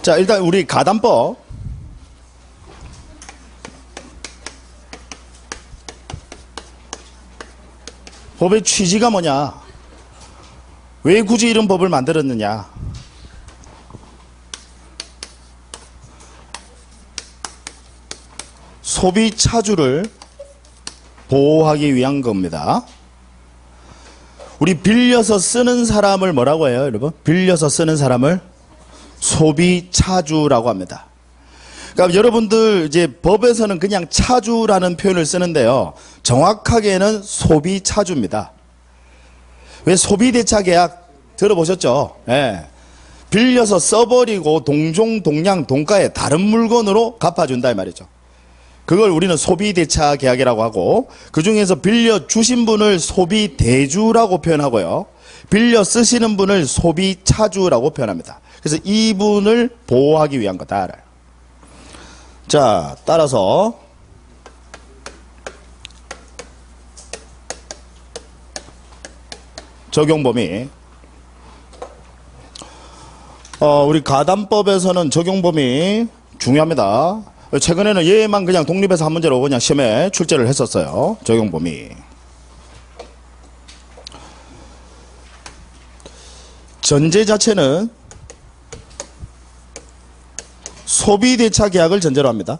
자, 일단 우리 가담법. 법의 취지가 뭐냐? 왜 굳이 이런 법을 만들었느냐? 소비 차주를 보호하기 위한 겁니다. 우리 빌려서 쓰는 사람을 뭐라고 해요, 여러분? 빌려서 쓰는 사람을 소비 차주라고 합니다. 그러니까 여러분들 이제 법에서는 그냥 차주라는 표현을 쓰는데요. 정확하게는 소비 차주입니다. 왜 소비대차 계약 들어보셨죠? 예. 빌려서 써버리고 동종, 동량, 동가에 다른 물건으로 갚아준다 이 말이죠. 그걸 우리는 소비대차 계약이라고 하고, 그 중에서 빌려 주신 분을 소비대주라고 표현하고요. 빌려 쓰시는 분을 소비차주라고 표현합니다. 그래서 이분을 보호하기 위한 거다. 자, 따라서 적용 범위. 우리 가담법에서는 적용 범위 중요합니다. 최근에는 얘만 그냥 독립해서 한 문제로 그냥 시험에 출제를 했었어요. 적용 범위. 전제 자체는 소비대차 계약을 전제로 합니다.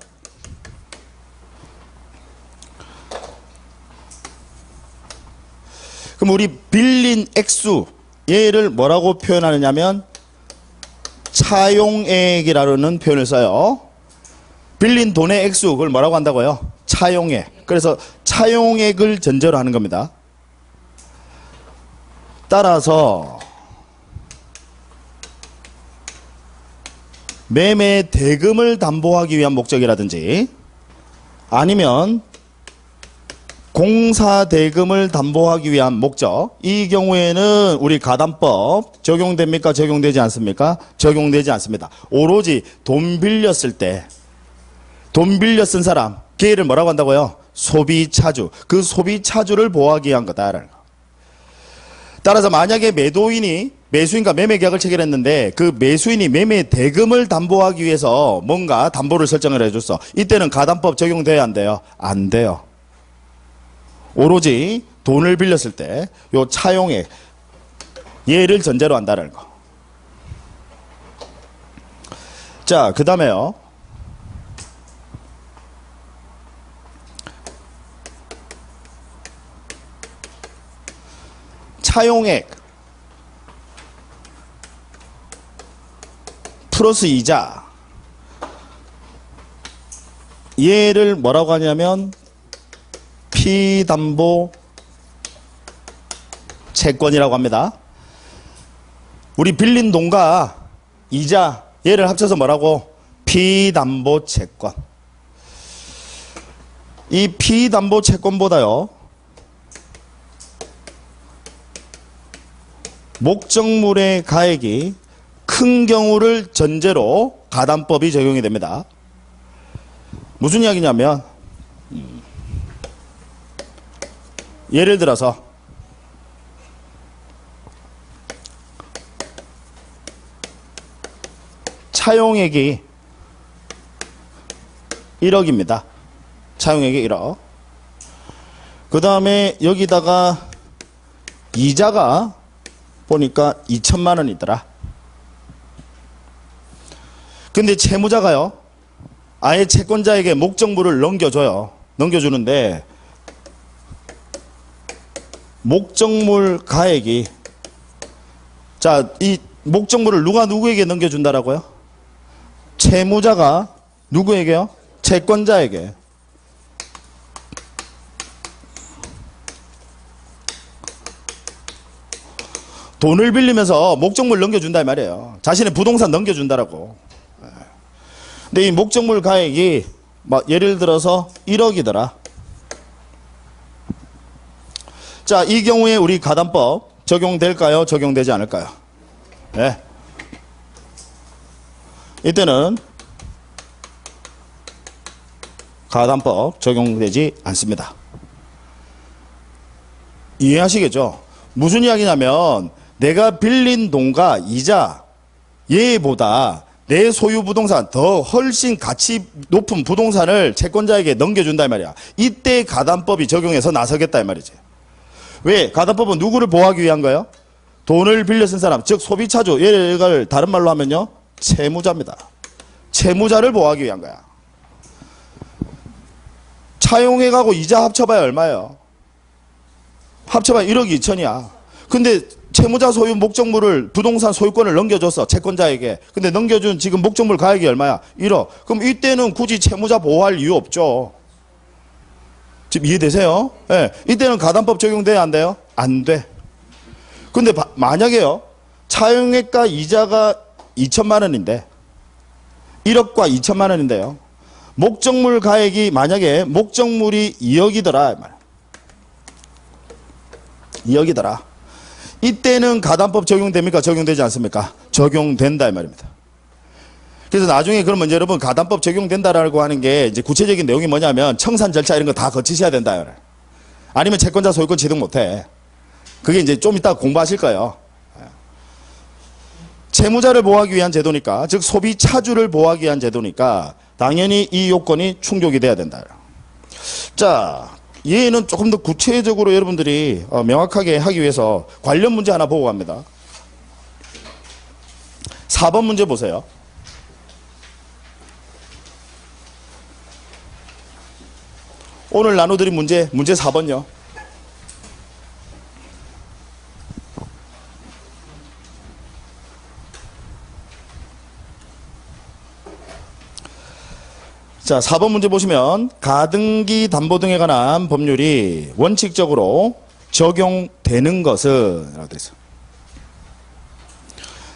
그럼 우리 빌린 액수, 얘를 뭐라고 표현하느냐면 차용액이라는 표현을 써요. 빌린 돈의 액수, 그걸 뭐라고 한다고요? 차용액. 그래서 차용액을 전제로 하는 겁니다. 따라서 매매 대금을 담보하기 위한 목적이라든지 아니면 공사 대금을 담보하기 위한 목적, 이 경우에는 우리 가담법 적용됩니까? 적용되지 않습니까? 적용되지 않습니다. 오로지 돈 빌렸을 때, 돈 빌려 쓴 사람, 걔를 뭐라고 한다고요? 소비차주. 그 소비차주를 보호하기 위한 거다라는 거. 따라서 만약에 매수인과 매매 계약을 체결했는데 그 매수인이 매매 대금을 담보하기 위해서 뭔가 담보를 설정을 해줬어. 이때는 가담법 적용돼야 안 돼요? 안 돼요. 오로지 돈을 빌렸을 때 요 차용액, 얘를 전제로 한다는 거. 자, 그 다음에요. 차용액 플러스 이자, 얘를 뭐라고 하냐면 피담보 채권이라고 합니다. 우리 빌린 돈과 이자, 얘를 합쳐서 뭐라고? 피담보 채권. 이 피담보 채권보다요, 목적물의 가액이 큰 경우를 전제로 가담법이 적용이 됩니다. 무슨 이야기냐면, 예를 들어서 차용액이 1억입니다. 차용액이 1억. 그 다음에 여기다가 이자가 보니까 2천만 원이더라. 근데 채무자가요, 아예 채권자에게 목적물을 넘겨줘요. 넘겨주는데 목적물 가액이, 자, 이 목적물을 누가 누구에게 넘겨준다라고요? 채무자가 누구에게요? 채권자에게. 돈을 빌리면서 목적물 넘겨준다 이 말이에요. 자신의 부동산 넘겨준다라고. 근데 이 목적물 가액이 막 예를 들어서 1억이더라. 자, 이 경우에 우리 가담법 적용될까요? 적용되지 않을까요? 네. 이때는 가담법 적용되지 않습니다. 이해하시겠죠? 무슨 이야기냐면 내가 빌린 돈과 이자, 얘보다 내 소유 부동산 더 훨씬 가치 높은 부동산을 채권자에게 넘겨준다 이 말이야. 이때 가담법이 적용해서 나서겠다 이 말이지. 왜? 가담법은 누구를 보호하기 위한 거예요? 돈을 빌려 쓴 사람, 즉 소비차주, 얘를 다른 말로 하면요, 채무자입니다. 채무자를 보호하기 위한 거야. 차용해가고 이자 합쳐봐야 얼마예요? 합쳐봐야 1억 2천이야. 근데 채무자 소유 목적물을 부동산 소유권을 넘겨줬어, 채권자에게. 근데 넘겨준 지금 목적물 가액이 얼마야? 1억. 그럼 이때는 굳이 채무자 보호할 이유 없죠. 지금 이해되세요? 예. 이때는 가담법 적용돼야 안 돼요? 안 돼. 근데 만약에요, 차용액과 이자가 2천만 원인데 1억과 2천만 원인데요, 목적물 가액이 만약에 목적물이 2억이더라 2억이더라. 이때는 가담법 적용됩니까? 적용되지 않습니까? 적용된다 이 말입니다. 그래서 나중에 그러면 여러분 가담법 적용된다라고 하는 게 이제 구체적인 내용이 뭐냐면 청산 절차 이런 거 다 거치셔야 된다. 아니면 채권자 소유권 취득 못해. 그게 이제 좀 이따 공부하실 거예요. 채무자를 보호하기 위한 제도니까, 즉 소비차주를 보호하기 위한 제도니까 당연히 이 요건이 충족이 돼야 된다. 자, 얘는 조금 더 구체적으로 여러분들이 명확하게 하기 위해서 관련 문제 하나 보고 갑니다. 4번 문제 보세요. 오늘 나눠드린 문제 4번요. 자, 4번 문제 보시면 가등기 담보 등에 관한 법률이 원칙적으로 적용되는 것은 라고 되어 있어요.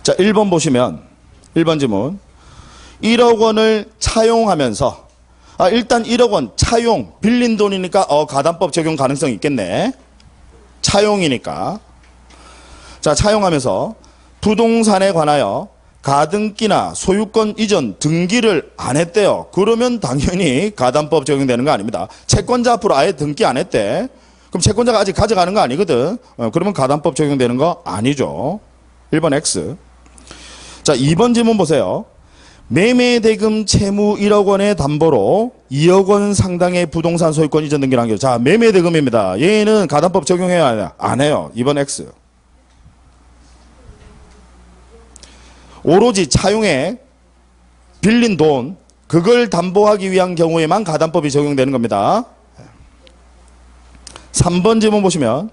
자, 1번 보시면 1번 지문 1억 원을 차용하면서 일단 1억 원 차용 빌린 돈이니까 가담법 적용 가능성이 있겠네. 차용이니까. 자, 차용하면서 부동산에 관하여 가등기나 소유권 이전 등기를 안 했대요. 그러면 당연히 가담법 적용되는 거 아닙니다. 채권자 앞으로 아예 등기 안 했대. 그럼 채권자가 아직 가져가는 거 아니거든. 그러면 가담법 적용되는 거 아니죠. 1번 X. 자, 2번 질문 보세요. 매매대금 채무 1억 원의 담보로 2억 원 상당의 부동산 소유권 이전 등기를 한 게. 자, 매매대금입니다. 얘는 가담법 적용해야 안 해요. 2번 X. 오로지 차용에 빌린 돈, 그걸 담보하기 위한 경우에만 가담법이 적용되는 겁니다. 3번 질문 보시면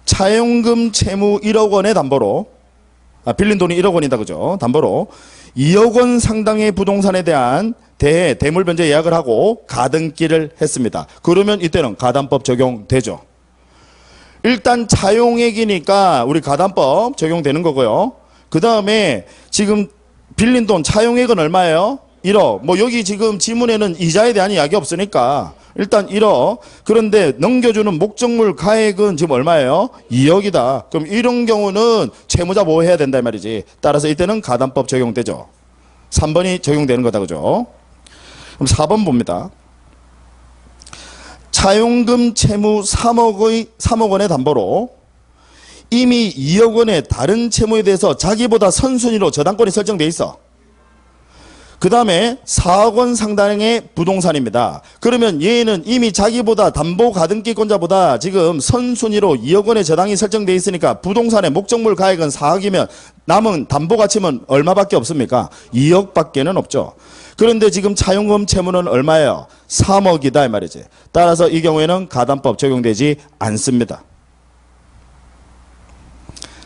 차용금 채무 1억 원의 담보로, 빌린 돈이 1억 원이다 그죠? 담보로 2억 원 상당의 부동산에 대한 대물 변제 예약을 하고 가등기를 했습니다. 그러면 이때는 가담법 적용되죠. 일단 차용액이니까 우리 가담법 적용되는 거고요. 그 다음에 지금 빌린 돈 차용액은 얼마예요? 1억. 뭐 여기 지금 지문에는 이자에 대한 이야기 없으니까 일단 1억. 그런데 넘겨주는 목적물 가액은 지금 얼마예요? 2억이다. 그럼 이런 경우는 채무자 보호해야 된다 이 말이지. 따라서 이때는 가담법 적용되죠. 3번이 적용되는 거다 그죠? 그럼 4번 봅니다. 차용금 채무 3억 원의 담보로 이미 2억 원의 다른 채무에 대해서 자기보다 선순위로 저당권이 설정돼 있어. 그 다음에 4억 원 상당의 부동산입니다. 그러면 얘는 이미 자기보다 담보 가등기권자보다 지금 선순위로 2억 원의 저당이 설정돼 있으니까 부동산의 목적물 가액은 4억이면 남은 담보 가치는 얼마밖에 없습니까? 2억밖에는 없죠. 그런데 지금 차용금 채무는 얼마예요? 3억이다 이 말이지. 따라서 이 경우에는 가담법 적용되지 않습니다.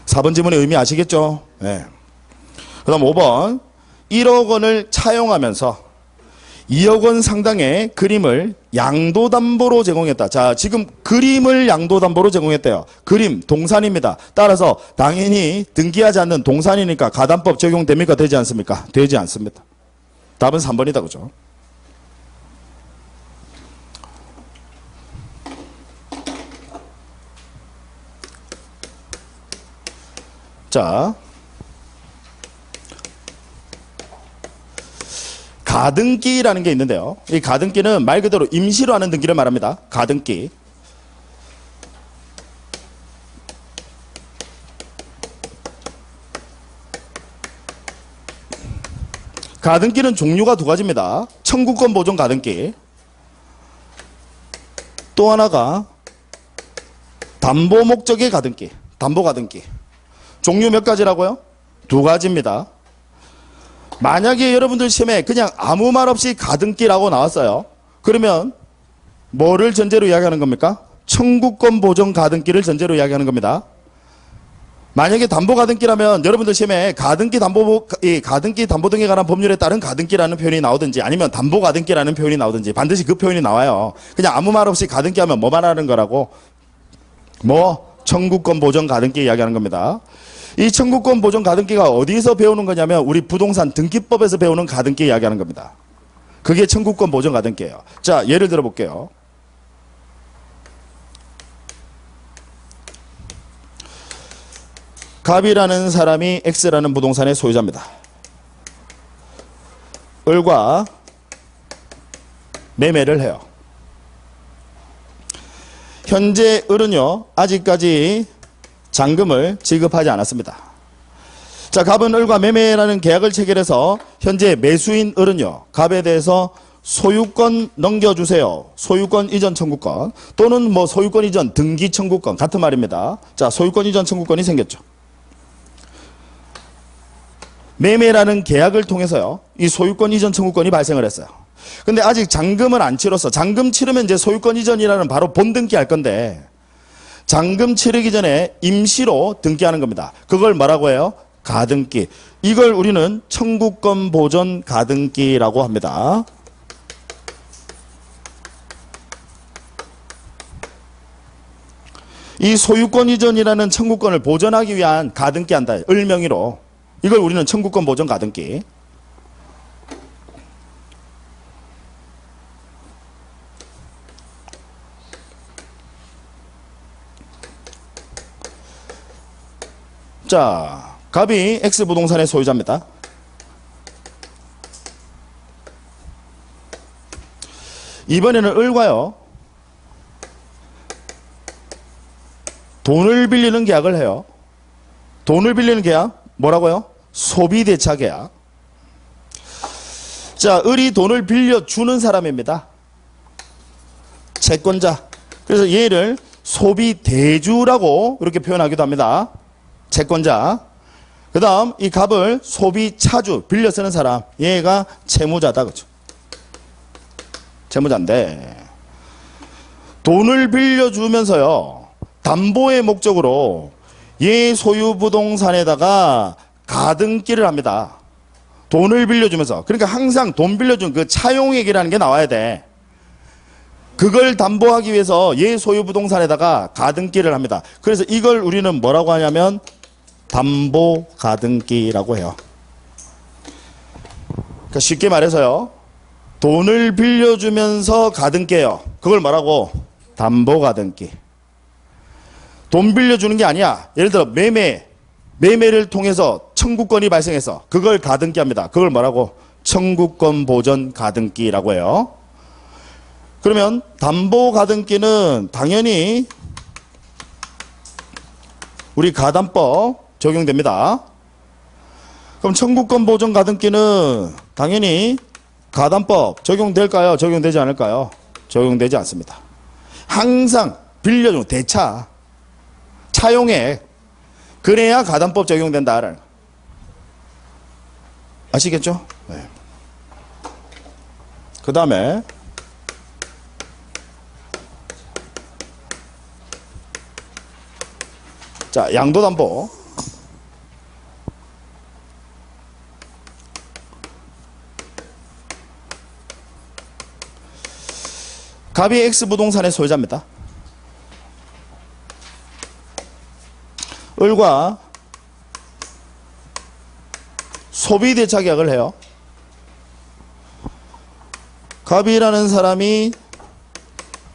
4번 지문의 의미 아시겠죠? 네. 그 다음 5번 1억 원을 차용하면서 2억 원 상당의 그림을 양도담보로 제공했다. 자, 지금 그림을 양도담보로 제공했대요. 그림, 동산입니다. 따라서 당연히 등기하지 않는 동산이니까 가담법 적용됩니까? 되지 않습니까? 되지 않습니다. 답은 3번이다. 그죠? 자, 가등기라는 게 있는데요. 이 가등기는 말 그대로 임시로 하는 등기를 말합니다. 가등기. 가등기는 종류가 두 가지입니다. 청구권 보존 가등기. 또 하나가 담보 목적의 가등기. 담보 가등기. 종류 몇 가지라고요? 두 가지입니다. 만약에 여러분들 시험에 그냥 아무 말 없이 가등기라고 나왔어요. 그러면 뭐를 전제로 이야기하는 겁니까? 청구권 보존 가등기를 전제로 이야기하는 겁니다. 만약에 담보 가등기라면 여러분들 시험에 가등기 담보 등에 관한 법률에 따른 가등기라는 표현이 나오든지 아니면 담보 가등기라는 표현이 나오든지 반드시 그 표현이 나와요. 그냥 아무 말 없이 가등기 하면 뭐 말하는 거라고? 청구권 보존 가등기 이야기하는 겁니다. 이 청구권 보존 가등기가 어디서 배우는 거냐면 우리 부동산 등기법에서 배우는 가등기 이야기하는 겁니다. 그게 청구권 보존 가등기예요. 자, 예를 들어 볼게요. 갑이라는 사람이 X라는 부동산의 소유자입니다. 을과 매매를 해요. 현재 을은요, 아직까지 잔금을 지급하지 않았습니다. 자, 갑은 을과 매매라는 계약을 체결해서 현재 매수인 을은요, 갑에 대해서 소유권 넘겨주세요. 소유권 이전 청구권 또는 소유권 이전 등기 청구권 같은 말입니다. 자, 소유권 이전 청구권이 생겼죠. 매매라는 계약을 통해서요, 이 소유권 이전 청구권이 발생을 했어요. 근데 아직 잔금을 안 치렀어. 잔금 치르면 이제 소유권 이전이라는 바로 본등기 할 건데, 잔금 치르기 전에 임시로 등기하는 겁니다. 그걸 뭐라고 해요? 가등기. 이걸 우리는 청구권 보존 가등기라고 합니다. 이 소유권 이전이라는 청구권을 보존하기 위한 가등기 한다. 을 명의로. 이걸 우리는 청구권 보존 가등기. 자, 갑이 X부동산의 소유자입니다. 이번에는 을과요, 돈을 빌리는 계약을 해요. 돈을 빌리는 계약, 뭐라고요? 소비대차 계약. 자, 을이 돈을 빌려주는 사람입니다. 채권자. 그래서 얘를 소비대주라고 이렇게 표현하기도 합니다. 채권자. 그 다음 이 갑을 소비차주, 빌려 쓰는 사람. 얘가 채무자다. 그죠? 채무자인데, 돈을 빌려주면서요, 담보의 목적으로 얘 소유 부동산에다가 가등기를 합니다. 돈을 빌려주면서. 그러니까 항상 돈 빌려준 그 차용액이라는 게 나와야 돼. 그걸 담보하기 위해서 얘 소유 부동산에다가 가등기를 합니다. 그래서 이걸 우리는 뭐라고 하냐면 담보 가등기라고 해요. 그러니까 쉽게 말해서요, 돈을 빌려주면서 가등기예요. 그걸 뭐라고? 담보 가등기. 돈 빌려주는 게 아니야. 예를 들어 매매를 통해서 청구권이 발생해서 그걸 가등기합니다. 그걸 뭐라고? 청구권 보존 가등기라고 해요. 그러면 담보 가등기는 당연히 우리 가담법 적용됩니다. 그럼 청구권 보존 가등기는 당연히 가담법 적용될까요? 적용되지 않을까요? 적용되지 않습니다. 항상 빌려주는 대차, 차용액, 그래야 가담법 적용된다라는 거. 아시겠죠? 네. 그 다음에 자, 양도담보. 갑이 X부동산의 소유자입니다. 을과 소비대차 계약을 해요. 갑이라는 사람이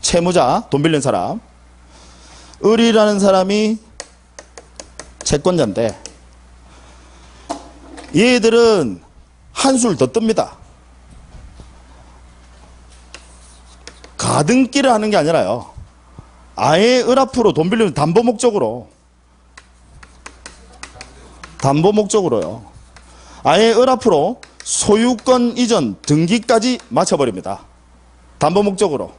채무자, 돈 빌린 사람, 을이라는 사람이 채권자인데, 얘들은 한술 더 뜹니다. 가등기를 하는 게 아니라요, 아예 을 앞으로 돈 빌리는 담보 목적으로요, 아예 을 앞으로 소유권 이전 등기까지 마쳐버립니다. 담보 목적으로.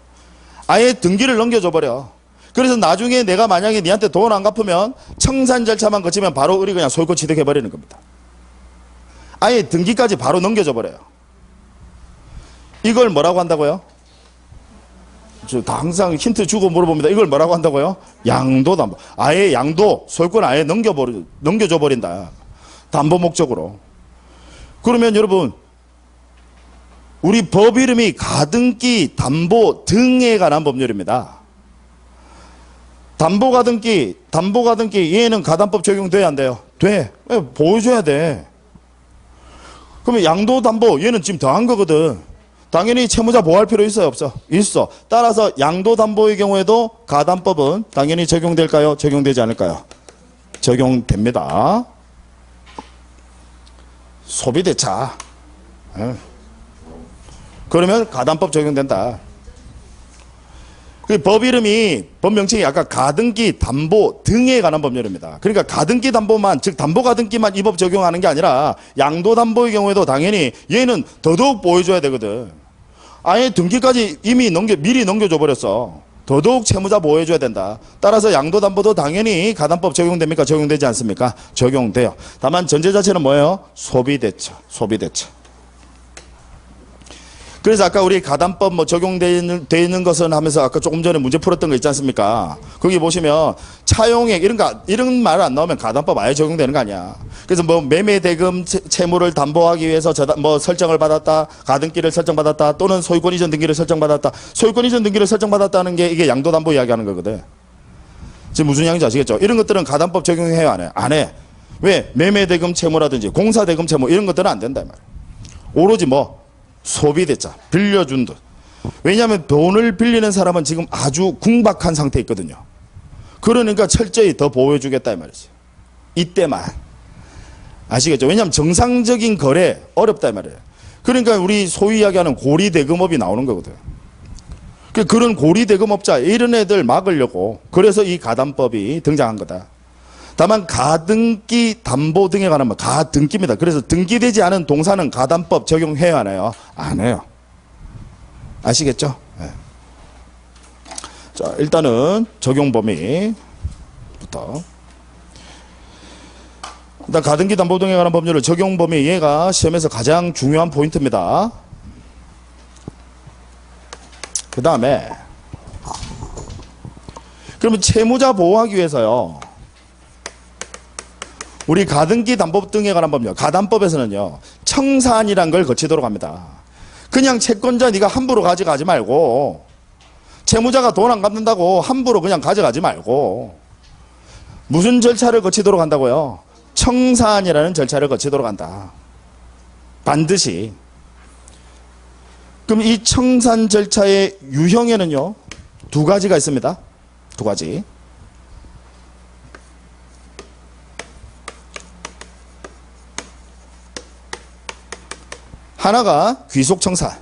아예 등기를 넘겨줘 버려. 그래서 나중에 내가 만약에 니한테 돈 안 갚으면 청산 절차만 거치면 바로 우리 그냥 소유권 취득해버리는 겁니다. 아예 등기까지 바로 넘겨줘 버려요. 이걸 뭐라고 한다고요? 저 항상 힌트 주고 물어봅니다. 이걸 뭐라고 한다고요? 양도담보. 아예 양도, 소유권 아예 넘겨줘 버린다. 담보 목적으로. 그러면 여러분, 우리 법 이름이 가등기, 담보 등에 관한 법률입니다. 담보 가등기, 얘는 가담법 적용돼야 안 돼요? 돼. 보여줘야 돼. 그러면 양도 담보, 얘는 지금 더한 거거든. 당연히 채무자 보호할 필요 있어요, 없어? 있어. 따라서 양도 담보의 경우에도 가담법은 당연히 적용될까요? 적용되지 않을까요? 적용됩니다. 소비대차. 그러면 가담법 적용된다. 그 법 이름이, 법 명칭이 아까 가등기, 담보 등에 관한 법률입니다. 그러니까 가등기 담보만, 즉 담보 가등기만 이 법 적용하는 게 아니라 양도 담보의 경우에도 당연히 얘는 더더욱 보여줘야 되거든. 아예 등기까지 이미 미리 넘겨줘 버렸어. 더더욱 채무자 보호해줘야 된다. 따라서 양도 담보도 당연히 가담법 적용됩니까? 적용되지 않습니까? 적용돼요. 다만 전제 자체는 뭐예요? 소비대차. 그래서 아까 우리 가담법 뭐 적용되어 있는 것은 하면서 아까 조금 전에 문제 풀었던 거 있지 않습니까? 거기 보시면 차용액 이런 말 안 나오면 가담법 아예 적용되는 거 아니야. 그래서 뭐 매매 대금 채무를 담보하기 위해서 뭐 설정을 받았다, 가등기를 설정받았다, 또는 소유권 이전 등기를 설정받았다. 소유권 이전 등기를 설정받았다는 게 이게 양도 담보 이야기하는 거거든. 지금 무슨 이야기인지 아시겠죠? 이런 것들은 가담법 적용해요, 안 해? 안 해. 왜? 매매 대금 채무라든지 공사 대금 채무 이런 것들은 안 된다 이 말이야. 오로지 뭐 소비대차, 빌려준 돈. 왜냐하면 돈을 빌리는 사람은 지금 아주 궁박한 상태에 있거든요. 그러니까 철저히 더 보호해주겠다 이 말이지. 이때만. 아시겠죠? 왜냐하면 정상적인 거래 어렵다 이 말이에요. 그러니까 우리 소위 이야기하는 고리대금업이 나오는 거거든. 그런 고리대금업자 이런 애들 막으려고 그래서 이 가담법이 등장한 거다. 다만 가등기, 담보 등에 관한 가등기입니다. 그래서 등기되지 않은 동사는 가담법 적용해요, 안 해요? 안 해요. 아시겠죠? 네. 자, 일단은 적용 범위부터. 일단 가등기, 담보 등에 관한 법률을 적용 범위, 얘가 시험에서 가장 중요한 포인트입니다. 그 다음에 그러면 채무자 보호하기 위해서요. 우리 가등기 담보 등에 관한 법률, 가담법에서는요, 청산이란 걸 거치도록 합니다. 그냥 채권자 네가 함부로 가져가지 말고, 채무자가 돈 안 갚는다고 함부로 그냥 가져가지 말고, 무슨 절차를 거치도록 한다고요? 청산이라는 절차를 거치도록 한다. 반드시. 그럼 이 청산 절차의 유형에는요, 두 가지가 있습니다. 두 가지. 하나가 귀속청산,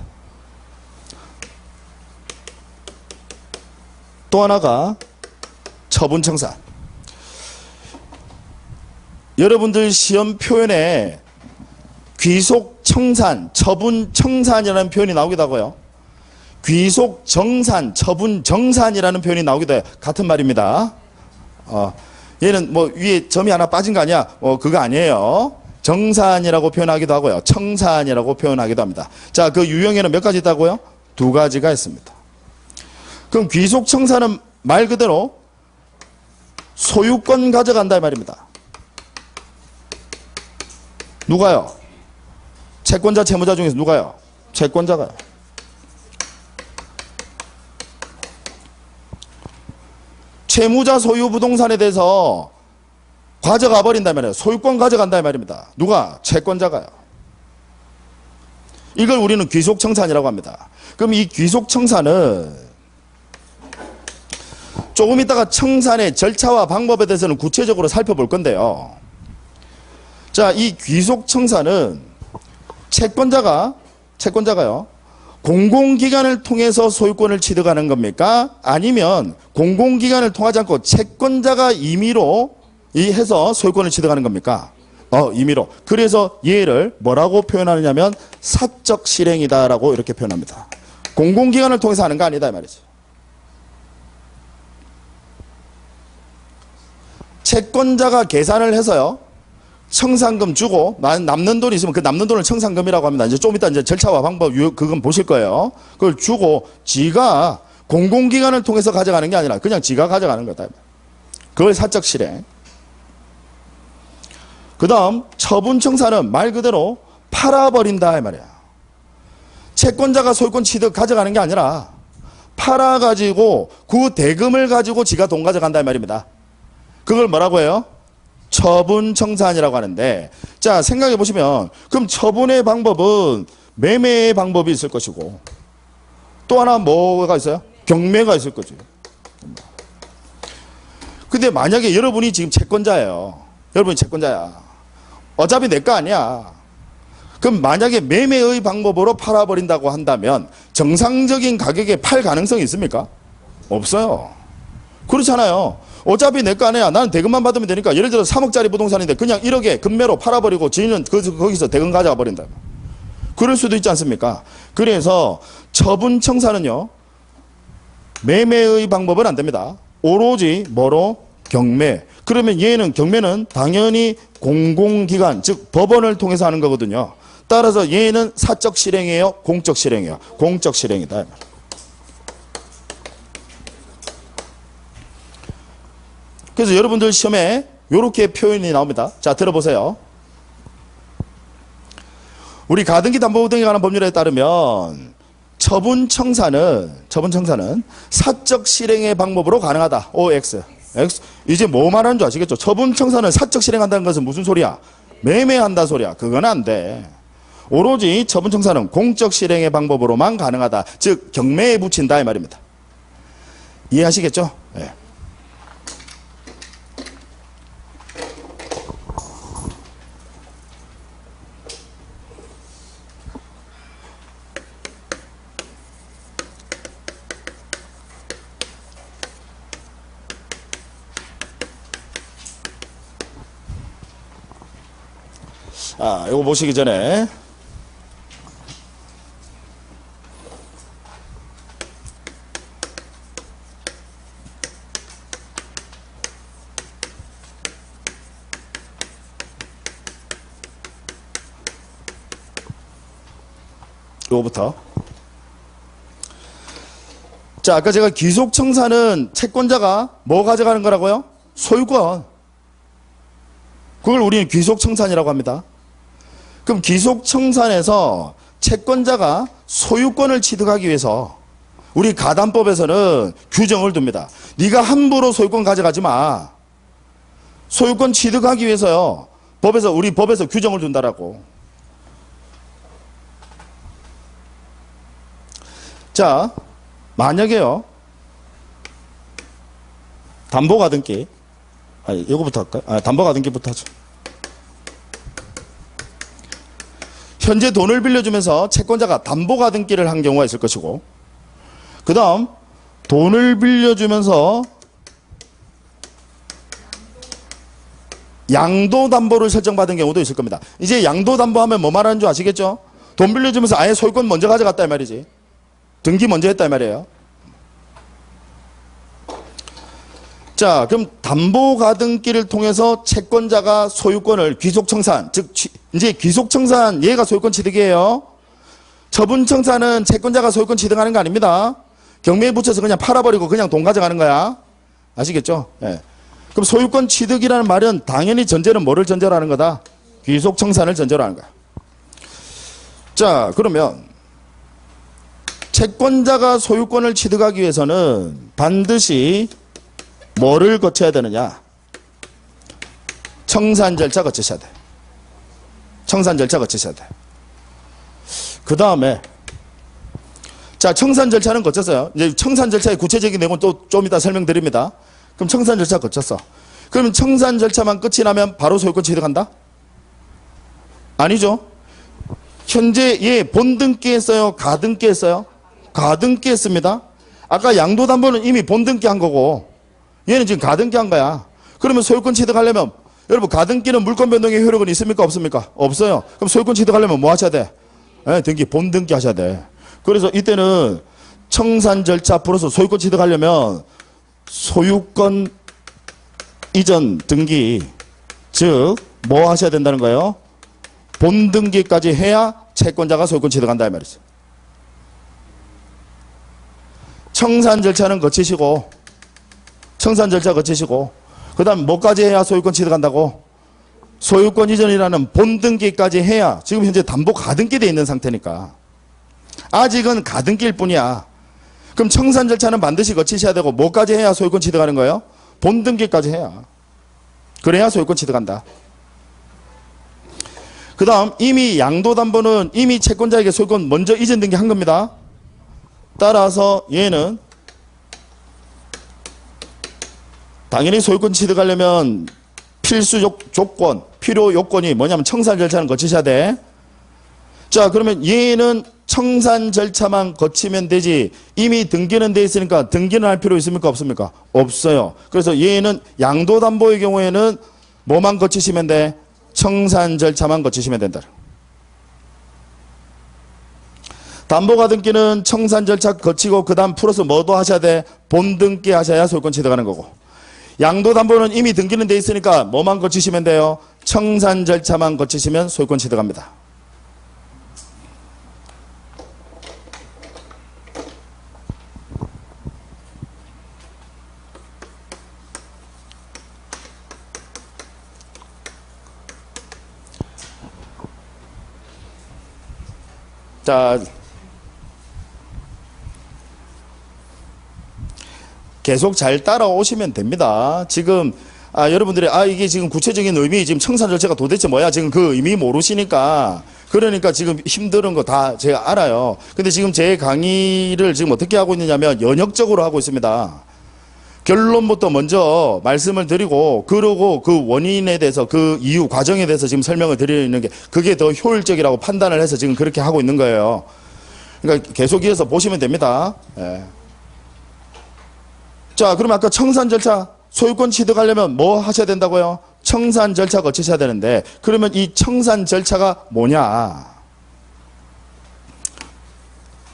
또 하나가 처분청산. 여러분들 시험 표현에 귀속청산, 처분청산이라는 표현이 나오기도 하고요. 귀속정산, 처분정산이라는 표현이 나오기도 해요. 같은 말입니다. 얘는 뭐 위에 점이 하나 빠진 거 아니야? 그거 아니에요. 정산이라고 표현하기도 하고요. 청산이라고 표현하기도 합니다. 자, 그 유형에는 몇 가지 있다고요? 두 가지가 있습니다. 그럼 귀속청산은 말 그대로 소유권 가져간다 이 말입니다. 누가요? 채권자, 채무자 중에서 누가요? 채권자가요. 채무자 소유 부동산에 대해서 가져가 버린다 말이에요. 소유권 가져간다 말입니다. 누가? 채권자가요. 이걸 우리는 귀속청산이라고 합니다. 그럼 이 귀속청산은 조금 있다가 청산의 절차와 방법에 대해서는 구체적으로 살펴볼 건데요. 자, 이 귀속청산은 채권자가요. 공공기관을 통해서 소유권을 취득하는 겁니까? 아니면 공공기관을 통하지 않고 채권자가 임의로 해서 소유권을 취득하는 겁니까? 임의로. 그래서 얘를 뭐라고 표현하느냐면 사적 실행이다라고 이렇게 표현합니다. 공공기관을 통해서 하는 거 아니다 이 말이죠. 채권자가 계산을 해서요. 청산금 주고 남는 돈이 있으면 그 남는 돈을 청산금이라고 합니다. 이제 좀 이따 이제 절차와 방법 그건 보실 거예요. 그걸 주고 지가 공공기관을 통해서 가져가는 게 아니라 그냥 지가 가져가는 거다. 그걸 사적 실행. 그 다음 처분청산은 말 그대로 팔아버린다 이 말이야. 채권자가 소유권 취득 가져가는 게 아니라 팔아가지고 그 대금을 가지고 지가 돈 가져간다 이 말입니다. 그걸 뭐라고 해요? 처분청산이라고 하는데, 자 생각해 보시면 그럼 처분의 방법은 매매의 방법이 있을 것이고 또 하나 뭐가 있어요? 경매가 있을 거죠. 근데 만약에 여러분이 지금 채권자예요. 여러분이 채권자야. 어차피 내 거 아니야. 그럼 만약에 매매의 방법으로 팔아버린다고 한다면 정상적인 가격에 팔 가능성이 있습니까? 없어요. 그렇잖아요. 어차피 내 거 아니야. 나는 대금만 받으면 되니까. 예를 들어 3억짜리 부동산인데 그냥 1억에 금매로 팔아버리고 지인은 거기서 대금 가져가 버린다. 그럴 수도 있지 않습니까? 그래서 처분청산은요. 매매의 방법은 안 됩니다. 오로지 뭐로? 경매. 그러면 얘는 경매는 당연히 공공기관 즉 법원을 통해서 하는 거거든요. 따라서 얘는 사적 실행이에요? 공적 실행이에요? 공적 실행이다. 그래서 여러분들 시험에 이렇게 표현이 나옵니다. 자 들어보세요. 우리 가등기 담보 등에 관한 법률에 따르면 처분청산은 사적 실행의 방법으로 가능하다. OX. X. 이제 뭐 말하는 줄 아시겠죠? 처분청산은 사적 실행한다는 것은 무슨 소리야? 매매한다 소리야. 그건 안 돼. 오로지 처분청산은 공적 실행의 방법으로만 가능하다. 즉 경매에 붙인다 이 말입니다. 이해하시겠죠? 네. 이거 보시기 전에 요거부터. 자, 아까 제가 귀속청산은 채권자가 뭐 가져가는 거라고요? 소유권. 그걸 우리는 귀속청산이라고 합니다. 그럼 귀속청산에서 채권자가 소유권을 취득하기 위해서 우리 가담법에서는 규정을 둡니다. 네가 함부로 소유권 가져가지 마. 소유권 취득하기 위해서요. 우리 법에서 규정을 둔다라고. 자, 만약에요. 담보가등기. 이거부터 할까요? 담보가등기부터 하죠. 현재 돈을 빌려주면서 채권자가 담보가등기를 한 경우가 있을 것이고, 그 다음 돈을 빌려주면서 양도담보를 설정받은 경우도 있을 겁니다. 이제 양도담보하면 뭐 말하는 줄 아시겠죠? 돈 빌려주면서 아예 소유권 먼저 가져갔다 이 말이지. 등기 먼저 했다 이 말이에요. 자, 그럼 담보가등기를 통해서 채권자가 소유권을 귀속청산, 즉 이제 귀속청산 얘가 소유권 취득이에요. 처분청산은 채권자가 소유권 취득하는 거 아닙니다. 경매에 붙여서 그냥 팔아버리고 그냥 돈 가져가는 거야. 아시겠죠? 예. 그럼 소유권 취득이라는 말은 당연히 전제는 뭐를 전제로 하는 거다? 귀속청산을 전제로 하는 거야. 자, 그러면 채권자가 소유권을 취득하기 위해서는 반드시 뭐를 거쳐야 되느냐? 청산 절차 거치셔야 돼. 청산 절차 거치셔야 돼. 그 다음에 자, 청산 절차는 거쳤어요. 이제 청산 절차의 구체적인 내용은 또 좀 이따 설명드립니다. 그럼 청산 절차 거쳤어. 그러면 청산 절차만 끝이 나면 바로 소유권 취득한다? 아니죠. 현재 얘 본등기 했어요? 가등기 했어요? 가등기 했습니다. 아까 양도담보는 이미 본등기 한 거고 얘는 지금 가등기 한 거야. 그러면 소유권 취득하려면 여러분 가등기는 물권 변동의 효력은 있습니까 없습니까? 없어요. 그럼 소유권 취득하려면 뭐 하셔야 돼? 네, 등기 본등기 하셔야 돼. 그래서 이때는 청산 절차 플러스 소유권 취득하려면 소유권 이전 등기, 즉 뭐 하셔야 된다는 거예요? 본등기까지 해야 채권자가 소유권 취득한다 이 말이죠. 청산 절차는 거치시고 그 다음 뭐까지 해야 소유권 취득한다고? 소유권 이전이라는 본등기까지 해야. 지금 현재 담보 가등기 돼 있는 상태니까 아직은 가등기일 뿐이야. 그럼 청산 절차는 반드시 거치셔야 되고 뭐까지 해야 소유권 취득하는 거예요? 본등기까지 해야. 그래야 소유권 취득한다. 그 다음 이미 양도담보는 이미 채권자에게 소유권 먼저 이전 등기한 겁니다. 따라서 얘는 당연히 소유권 취득하려면 필요 요건이 뭐냐면 청산 절차는 거치셔야 돼. 자, 그러면 얘는 청산 절차만 거치면 되지 이미 등기는 돼 있으니까 등기는 할 필요 있습니까 없습니까? 없어요. 그래서 얘는 양도담보의 경우에는 뭐만 거치시면 돼? 청산 절차만 거치시면 된다. 담보가등기는 청산 절차 거치고 그 다음 플러스 뭐도 하셔야 돼? 본등기 하셔야 소유권 취득하는 거고, 양도담보는 이미 등기는 돼 있으니까 뭐만 거치시면 돼요? 청산 절차만 거치시면 소유권 취득합니다. 자, 계속 잘 따라오시면 됩니다. 지금 여러분들이 이게 지금 구체적인 의미, 지금 청산 절차가 도대체 뭐야? 지금 그 의미 모르시니까, 그러니까 지금 힘든 거 다 제가 알아요. 근데 지금 제 강의를 지금 어떻게 하고 있느냐면 연역적으로 하고 있습니다. 결론부터 먼저 말씀을 드리고, 그러고 그 원인에 대해서, 그 이유 과정에 대해서 지금 설명을 드리는 게 그게 더 효율적이라고 판단을 해서 지금 그렇게 하고 있는 거예요. 그러니까 계속 이어서 보시면 됩니다. 예. 자, 그럼 아까 청산 절차, 소유권 취득하려면 뭐 하셔야 된다고요? 청산 절차 거치셔야 되는데, 그러면 이 청산 절차가 뭐냐?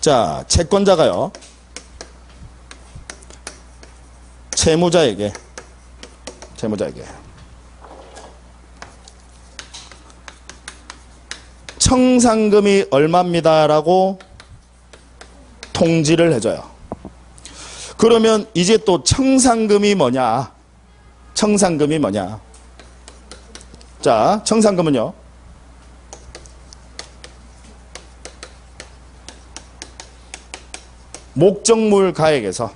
자, 채권자가요, 채무자에게 청산금이 얼마입니다라고 통지를 해줘요. 그러면 이제 또 청산금이 뭐냐? 자, 청산금은요, 목적물 가액에서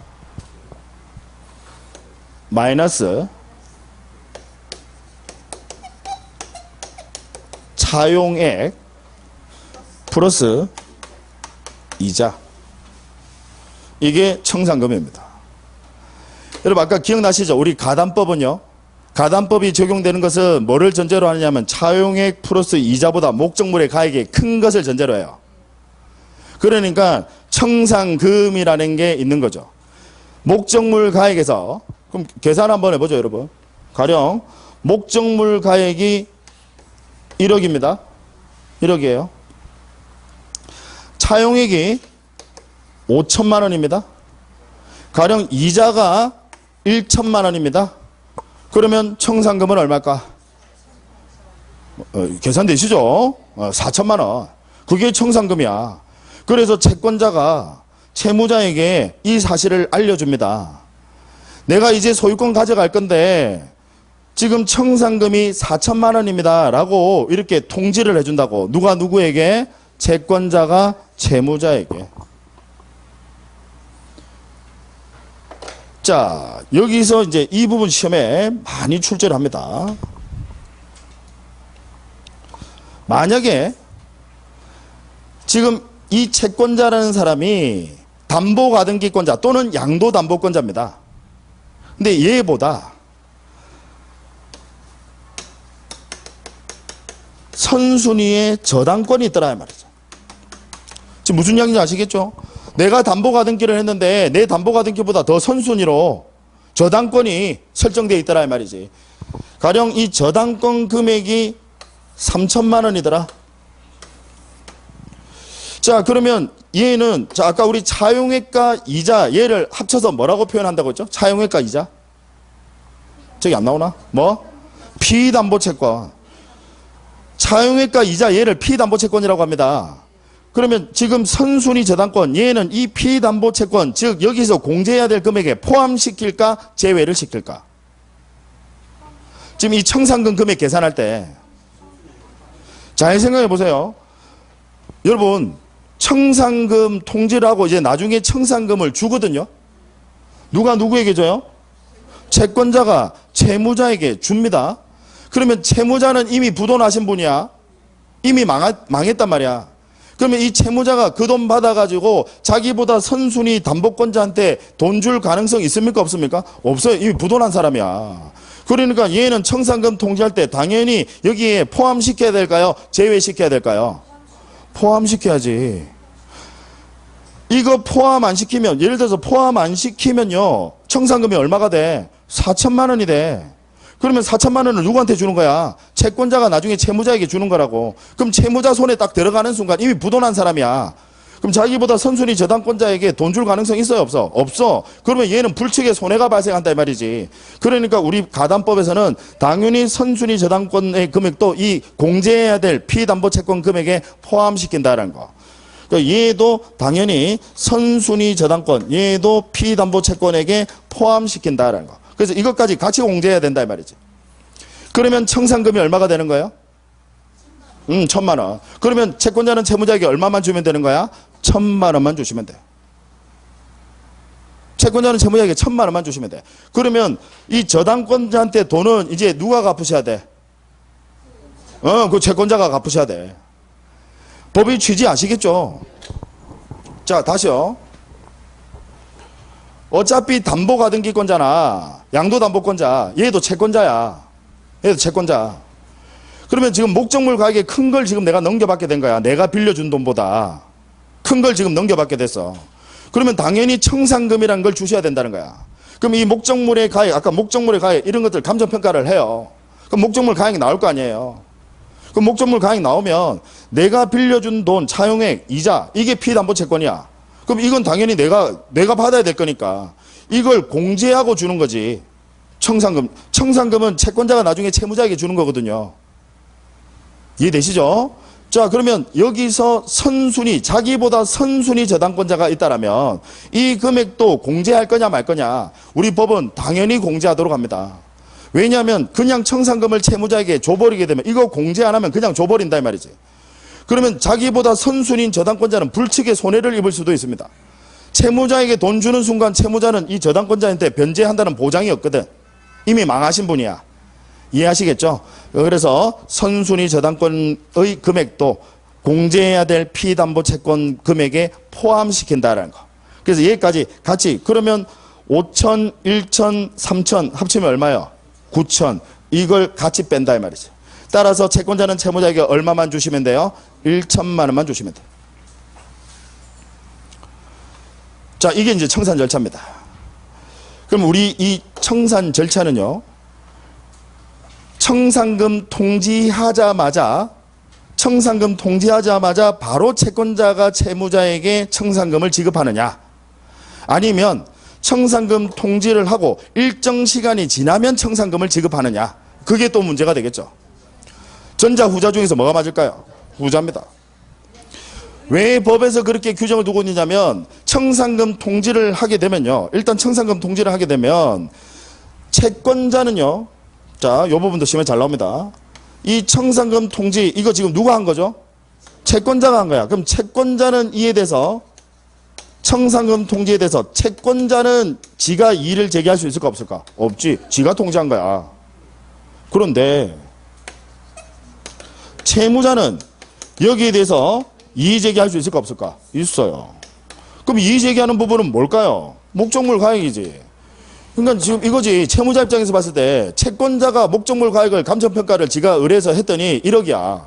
마이너스 차용액 플러스 이자, 이게 청산금입니다. 여러분 아까 기억나시죠? 우리 가담법은요, 가담법이 적용되는 것은 뭐를 전제로 하느냐면 차용액 플러스 이자보다 목적물의 가액이 큰 것을 전제로 해요. 그러니까 청산금이라는 게 있는 거죠. 목적물 가액에서, 그럼 계산 한번 해보죠 여러분. 가령 목적물 가액이 1억입니다. 1억이에요. 차용액이 5천만 원입니다. 가령 이자가 1천만 원입니다. 그러면 청산금은 얼마일까? 계산되시죠? 4천만 원. 그게 청산금이야. 그래서 채권자가 채무자에게 이 사실을 알려줍니다. 내가 이제 소유권 가져갈 건데 지금 청산금이 4천만 원입니다 라고 이렇게 통지를 해준다고. 누가 누구에게? 채권자가 채무자에게. 자, 여기서 이제 이 부분 시험에 많이 출제를 합니다. 만약에 지금 이 채권자라는 사람이 담보가등기권자 또는 양도담보권자입니다. 근데 얘보다 선순위의 저당권이 있더라 이 말이죠. 지금 무슨 이야기인지 아시겠죠? 내가 담보가등기를 했는데 내 담보가등기보다 더 선순위로 저당권이 설정되어 있더라 이 말이지. 가령 이 저당권 금액이 3천만 원이더라. 자, 그러면 얘는, 자, 아까 우리 차용외과 이자, 얘를 합쳐서 뭐라고 표현한다고 했죠? 차용외과 이자? 저기 안 나오나? 뭐? 피담보채권. 차용외과 이자, 얘를 피담보채권이라고 합니다. 그러면 지금 선순위 저당권, 얘는 이 피담보채권, 즉, 여기서 공제해야 될 금액에 포함시킬까? 제외를 시킬까? 지금 이 청산금 금액 계산할 때, 잘 생각해 보세요. 여러분, 청산금 통지를 하고 이제 나중에 청산금을 주거든요. 누가 누구에게 줘요? 채권자가 채무자에게 줍니다. 그러면 채무자는 이미 부도나신 분이야. 이미 망했단 말이야. 그러면 이 채무자가 그 돈 받아가지고 자기보다 선순위 담보권자한테 돈 줄 가능성 있습니까? 없습니까? 없어요. 이미 부도난 사람이야. 그러니까 얘는 청산금 통지할 때 당연히 여기에 포함시켜야 될까요? 제외시켜야 될까요? 포함시켜야지. 이거 포함 안 시키면, 예를 들어서 포함 안 시키면요, 청산금이 얼마가 돼? 4천만 원이 돼. 그러면 4천만 원을 누구한테 주는 거야? 채권자가 나중에 채무자에게 주는 거라고. 그럼 채무자 손에 딱 들어가는 순간 이미 부도난 사람이야. 그럼 자기보다 선순위 저당권자에게 돈 줄 가능성 있어요? 없어? 없어. 그러면 얘는 불측의 손해가 발생한다 이 말이지. 그러니까 우리 가담법에서는 당연히 선순위 저당권의 금액도 이 공제해야 될 피담보채권 금액에 포함시킨다는 거. 그러니까 얘도 당연히 선순위 저당권, 얘도 피담보채권에게 포함시킨다는 거. 그래서 이것까지 같이 공제해야 된다 이 말이지. 그러면 청산금이 얼마가 되는 거예요? 1,000만 원. 그러면 채권자는 채무자에게 얼마만 주면 되는 거야? 1,000만 원만 주시면 돼. 채권자는 채무자에게 1,000만 원만 주시면 돼. 그러면 이 저당권자한테 돈은 이제 누가 갚으셔야 돼? 그 채권자가 갚으셔야 돼. 법의 취지 아시겠죠? 자, 다시요. 어차피 담보가등기권자나 양도담보권자, 얘도 채권자야. 얘도 채권자. 그러면 지금 목적물 가액이 큰 걸 지금 내가 넘겨받게 된 거야. 내가 빌려준 돈보다 큰 걸 지금 넘겨받게 됐어. 그러면 당연히 청산금이라는 걸 주셔야 된다는 거야. 그럼 이 목적물의 가액, 아까 목적물의 가액 이런 것들 감정평가를 해요. 그럼 목적물 가액이 나올 거 아니에요. 그럼 목적물 가액 나오면 내가 빌려준 돈, 차용액, 이자 이게 피담보채권이야. 그럼 이건 당연히 내가 받아야 될 거니까 이걸 공제하고 주는 거지. 청산금은 채권자가 나중에 채무자에게 주는 거거든요. 이해되시죠? 자, 그러면 여기서 선순위, 자기보다 선순위 저당권자가 있다라면 이 금액도 공제할 거냐 말 거냐? 우리 법은 당연히 공제하도록 합니다. 왜냐하면 그냥 청산금을 채무자에게 줘버리게 되면 이거 공제 안 하면 그냥 줘버린다 이 말이지. 그러면 자기보다 선순위인 저당권자는 불측의 손해를 입을 수도 있습니다. 채무자에게 돈 주는 순간 채무자는 이 저당권자한테 변제한다는 보장이 없거든. 이미 망하신 분이야. 이해하시겠죠? 그래서 선순위 저당권의 금액도 공제해야 될 피담보채권 금액에 포함시킨다는 거. 그래서 여기까지 같이 그러면 5천, 1천, 3천 합치면 얼마요? 9천. 이걸 같이 뺀다 이 말이죠. 따라서 채권자는 채무자에게 얼마만 주시면 돼요? 1천만 원만 주시면 돼요. 자, 이게 이제 청산 절차입니다. 그럼 우리 이 청산 절차는요, 청산금 통지하자마자 바로 채권자가 채무자에게 청산금을 지급하느냐, 아니면 청산금 통지를 하고 일정 시간이 지나면 청산금을 지급하느냐, 그게 또 문제가 되겠죠. 전자 후자 중에서 뭐가 맞을까요? 후자입니다. 왜 법에서 그렇게 규정을 두고 있냐면 청산금 통지를 하게 되면요, 일단 청산금 통지를 하게 되면 채권자는요, 자, 이 부분도 시험에 잘 나옵니다. 이 청산금 통지, 이거 지금 누가 한 거죠? 채권자가 한 거야. 그럼 채권자는 이에 대해서, 청산금 통지에 대해서 채권자는 지가 이의를 제기할 수 있을까 없을까? 없지. 지가 통지한 거야. 그런데 채무자는 여기에 대해서 이의 제기할 수 있을까 없을까? 있어요. 그럼 이의 제기하는 부분은 뭘까요? 목적물 가액이지. 그러니까 지금 이거지. 채무자 입장에서 봤을 때 채권자가 목적물 가액을 감정평가를 지가 의뢰해서 했더니 1억이야.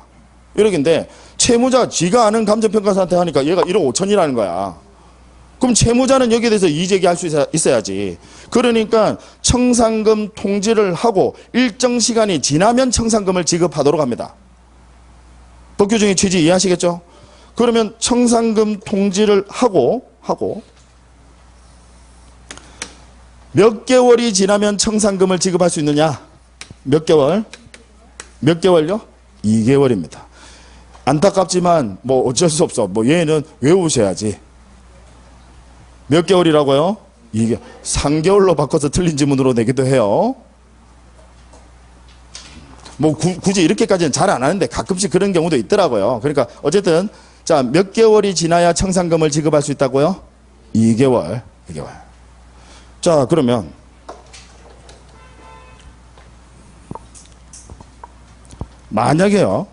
1억인데 채무자 지가 아는 감정평가사한테 하니까 얘가 1억 5천이라는 거야. 그럼 채무자는 여기에 대해서 이의제기할 수 있어야지. 그러니까 청산금 통지를 하고 일정 시간이 지나면 청산금을 지급하도록 합니다. 법규정의 취지 이해하시겠죠? 그러면 청산금 통지를 하고 몇 개월이 지나면 청산금을 지급할 수 있느냐? 몇 개월? 몇 개월요? 2개월입니다. 안타깝지만 뭐 어쩔 수 없어. 뭐 얘는 외우셔야지. 몇 개월이라고요? 이게 3개월로 바꿔서 틀린 지문으로 내기도 해요. 뭐 굳이 이렇게까지는 잘 안 하는데 가끔씩 그런 경우도 있더라고요. 그러니까 어쨌든 자, 몇 개월이 지나야 청산금을 지급할 수 있다고요? 2개월. 2개월. 자, 그러면 만약에요.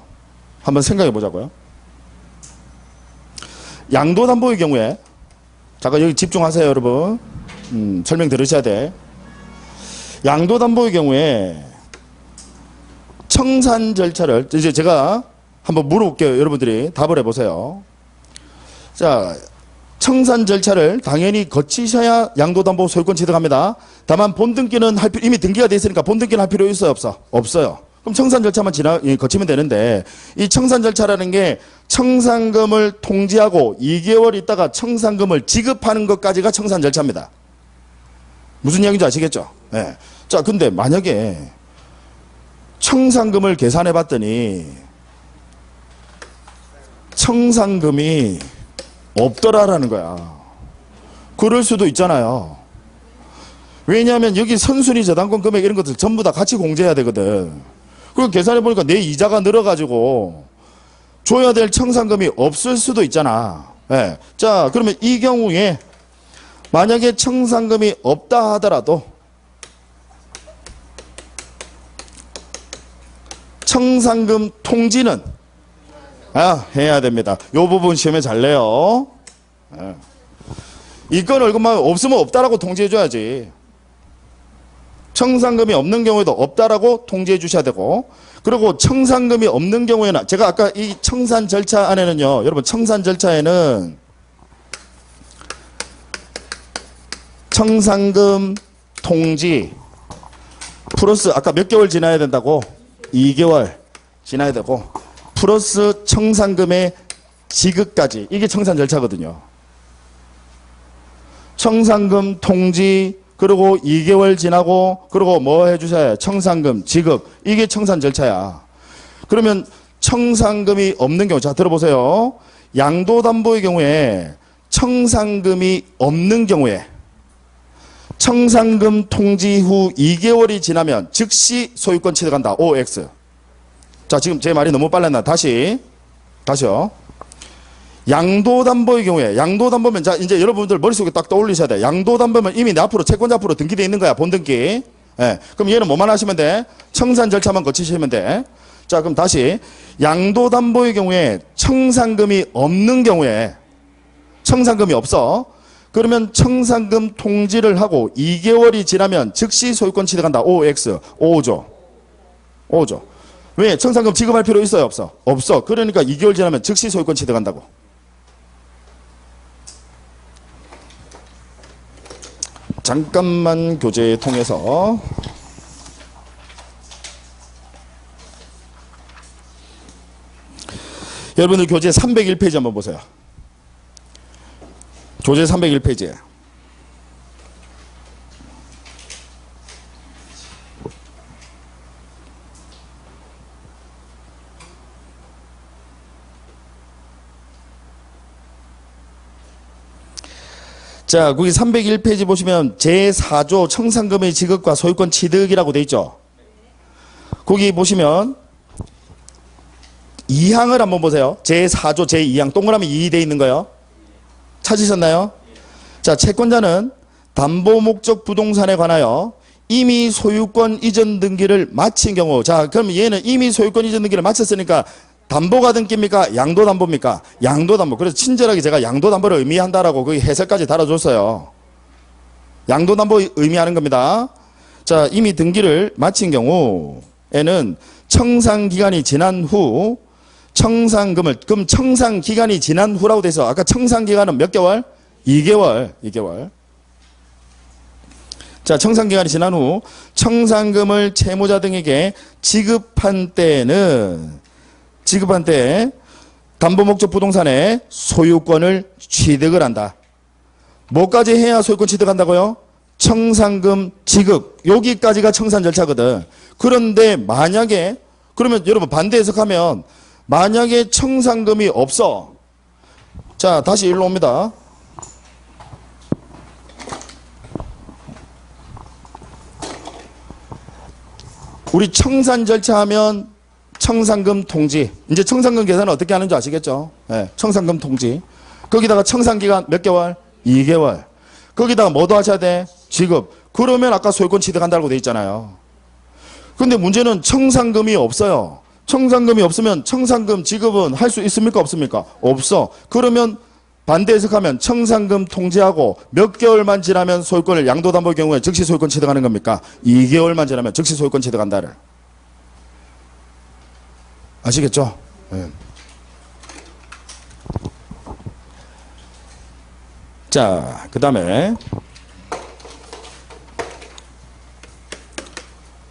한번 생각해 보자고요. 양도담보의 경우에 잠깐 여기 집중하세요, 여러분. 설명 들으셔야 돼. 양도담보의 경우에 청산 절차를 이제 제가 한번 물어볼게요. 여러분들이 답을 해보세요. 자, 청산 절차를 당연히 거치셔야 양도담보 소유권 취득합니다. 다만 본등기는 이미 등기가 돼 있으니까 본등기는 할 필요 있어요, 없어? 없어요. 그럼 청산 절차만 거치면 되는데 이 청산 절차라는 게 청산금을 통지하고 2개월 있다가 청산금을 지급하는 것까지가 청산 절차입니다. 무슨 이야기인지 아시겠죠? 네. 자, 근데 만약에 청산금을 계산해 봤더니 청산금이 없더라라는 거야. 그럴 수도 있잖아요. 왜냐하면 여기 선순위 저당권 금액 이런 것들 전부 다 같이 공제해야 되거든. 그리고 계산해 보니까 내 이자가 늘어가지고 줘야 될 청산금이 없을 수도 있잖아. 네. 자, 그러면 이 경우에 만약에 청산금이 없다 하더라도 청산금 통지는 해야 됩니다. 이 부분 시험에 잘 내요. 이건 얼굴만 없으면 없다라고 통지해줘야지. 청산금이 없는 경우에도 없다라고 통지해 주셔야 되고, 그리고 청산금이 없는 경우에는 제가 아까 이 청산 절차 안에는요, 여러분 청산 절차에는 청산금 통지 플러스 아까 몇 개월 지나야 된다고? 2개월 지나야 되고 플러스 청산금의 지급까지, 이게 청산 절차거든요. 청산금 통지 그리고 2개월 지나고 그리고 뭐 해주셔야 청산금 지급, 이게 청산 절차야. 그러면 청산금이 없는 경우, 자 들어보세요. 양도담보의 경우에 청산금이 없는 경우에 청산금 통지 후 2개월이 지나면 즉시 소유권 취득한다. OX. 자, 지금 제 말이 너무 빨랐나? 다시요. 양도담보의 경우에, 양도담보면, 자, 이제 여러분들 머릿속에 딱 떠올리셔야 돼. 양도담보면 이미 내 앞으로, 채권자 앞으로 등기되어 있는 거야, 본등기. 예. 그럼 얘는 뭐만 하시면 돼? 청산 절차만 거치시면 돼. 자, 그럼 다시. 양도담보의 경우에 청산금이 없는 경우에, 청산금이 없어. 그러면 청산금 통지를 하고 2개월이 지나면 즉시 소유권 취득한다. OX. 5조. 왜? 청산금 지급할 필요 있어요? 없어? 없어. 그러니까 2개월 지나면 즉시 소유권 취득한다고. 잠깐만 교재 통해서 여러분들 교재 301페이지 한번 보세요. 교재 301페이지에 자, 거기 301페이지 보시면 제4조 청산금의 지급과 소유권 취득이라고 돼 있죠. 거기 보시면 2항을 한번 보세요. 제4조 제2항 동그라미 2 돼 있는 거요. 찾으셨나요? 자, 채권자는 담보 목적 부동산에 관하여 이미 소유권 이전 등기를 마친 경우, 자, 그럼 얘는 이미 소유권 이전 등기를 마쳤으니까 담보가 등기입니까? 양도담보입니까? 양도담보. 그래서 친절하게 제가 양도담보를 의미한다라고 거기 해설까지 달아줬어요. 양도담보 의미하는 겁니다. 자, 이미 등기를 마친 경우에는 청산기간이 지난 후 청산금을, 그럼 청산기간이 지난 후라고 돼서 아까 청산기간은 몇 개월? 2개월, 2개월. 자, 청산기간이 지난 후 청산금을 채무자 등에게 지급한 때에 담보목적 부동산의 소유권을 취득을 한다. 뭐까지 해야 소유권 취득한다고요? 청산금 지급. 여기까지가 청산 절차거든. 그런데 만약에, 그러면 여러분 반대 해석하면 만약에 청산금이 없어. 자, 다시 일로 옵니다. 우리 청산 절차하면 청산금 통지. 이제 청산금 계산은 어떻게 하는지 아시겠죠? 네, 청산금 통지. 거기다가 청산기간 몇 개월? 2개월. 거기다가 뭐도 하셔야 돼? 지급. 그러면 아까 소유권 취득한다고 돼 있잖아요. 근데 문제는 청산금이 없어요. 청산금이 없으면 청산금 지급은 할 수 있습니까? 없습니까? 없어. 그러면 반대 해석하면 청산금 통지하고 몇 개월만 지나면 소유권을 양도담보의 경우에 즉시 소유권 취득하는 겁니까? 2개월만 지나면 즉시 소유권 취득한다를. 아시겠죠? 네. 자, 그 다음에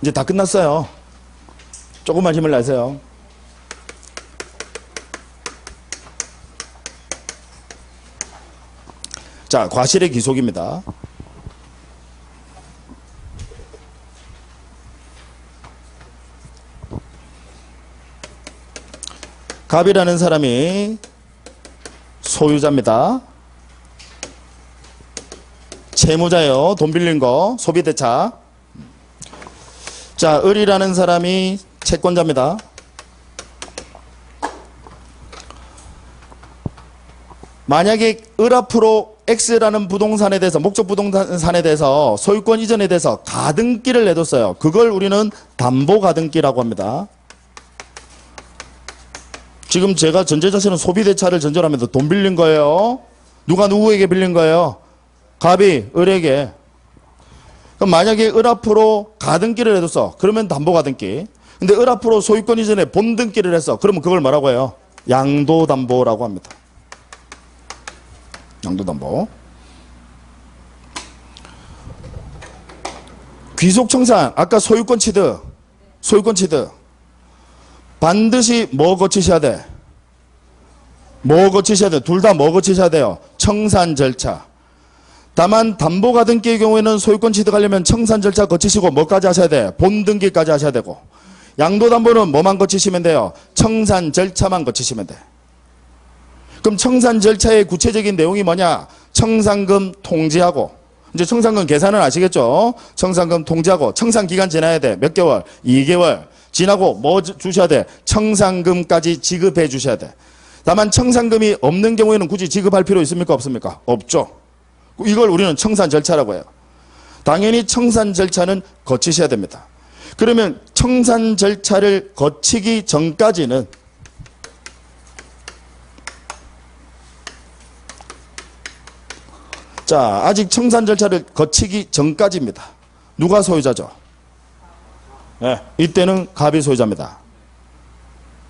이제 다 끝났어요. 조금만 힘을 내세요. 자, 과실의 귀속입니다. 갑이라는 사람이 소유자입니다. 채무자예요. 돈 빌린 거, 소비대차. 자, 을이라는 사람이 채권자입니다. 만약에 을 앞으로 X라는 부동산에 대해서, 목적 부동산에 대해서 소유권 이전에 대해서 가등기를 내뒀어요. 그걸 우리는 담보가등기라고 합니다. 지금 제가 전제자체는 소비대차를 전제로 하면서 돈 빌린 거예요. 누가 누구에게 빌린 거예요? 갑이 을에게. 그럼 만약에 을 앞으로 가등기를 해뒀어. 그러면 담보가등기. 근데 을 앞으로 소유권 이전에 본등기를 했어. 그러면 그걸 뭐라고 해요? 양도담보라고 합니다. 양도담보. 귀속청산. 아까 소유권 취득. 소유권 취득. 반드시 뭐 거치셔야 돼? 뭐 거치셔야 돼? 둘 다 뭐 거치셔야 돼요? 청산 절차. 다만 담보가등기의 경우에는 소유권 취득하려면 청산 절차 거치시고 뭐까지 하셔야 돼? 본등기까지 하셔야 되고. 양도담보는 뭐만 거치시면 돼요? 청산 절차만 거치시면 돼. 그럼 청산 절차의 구체적인 내용이 뭐냐? 청산금 통지하고, 이제 청산금 계산은 아시겠죠? 청산금 통지하고, 청산기간 지나야 돼. 몇 개월? 2개월. 지나고 뭐 주셔야 돼? 청산금까지 지급해 주셔야 돼. 다만 청산금이 없는 경우에는 굳이 지급할 필요 있습니까? 없습니까? 없죠. 이걸 우리는 청산 절차라고 해요. 당연히 청산 절차는 거치셔야 됩니다. 그러면 청산 절차를 거치기 전까지는 자, 아직 청산 절차를 거치기 전까지입니다. 누가 소유자죠? 네, 이때는 갑이 소유자입니다.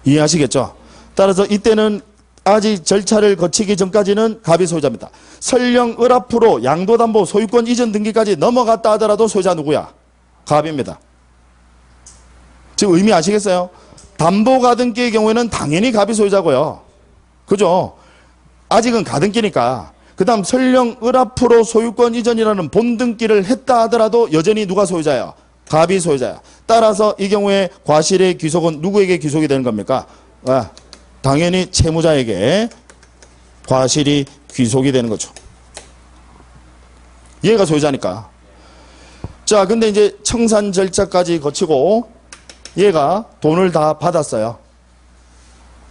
이해하시겠죠? 따라서 이때는 아직 절차를 거치기 전까지는 갑이 소유자입니다. 설령 을 앞으로 양도담보 소유권 이전 등기까지 넘어갔다 하더라도 소유자 누구야? 갑입니다. 지금 의미 아시겠어요? 담보가등기의 경우에는 당연히 갑이 소유자고요. 그죠? 아직은 가등기니까. 그 다음 설령 을 앞으로 소유권 이전이라는 본등기를 했다 하더라도 여전히 누가 소유자야? 갑이 소유자야. 따라서 이 경우에 과실의 귀속은 누구에게 귀속이 되는 겁니까? 당연히 채무자에게 과실이 귀속이 되는 거죠. 얘가 소유자니까. 자, 근데 이제 청산 절차까지 거치고 얘가 돈을 다 받았어요.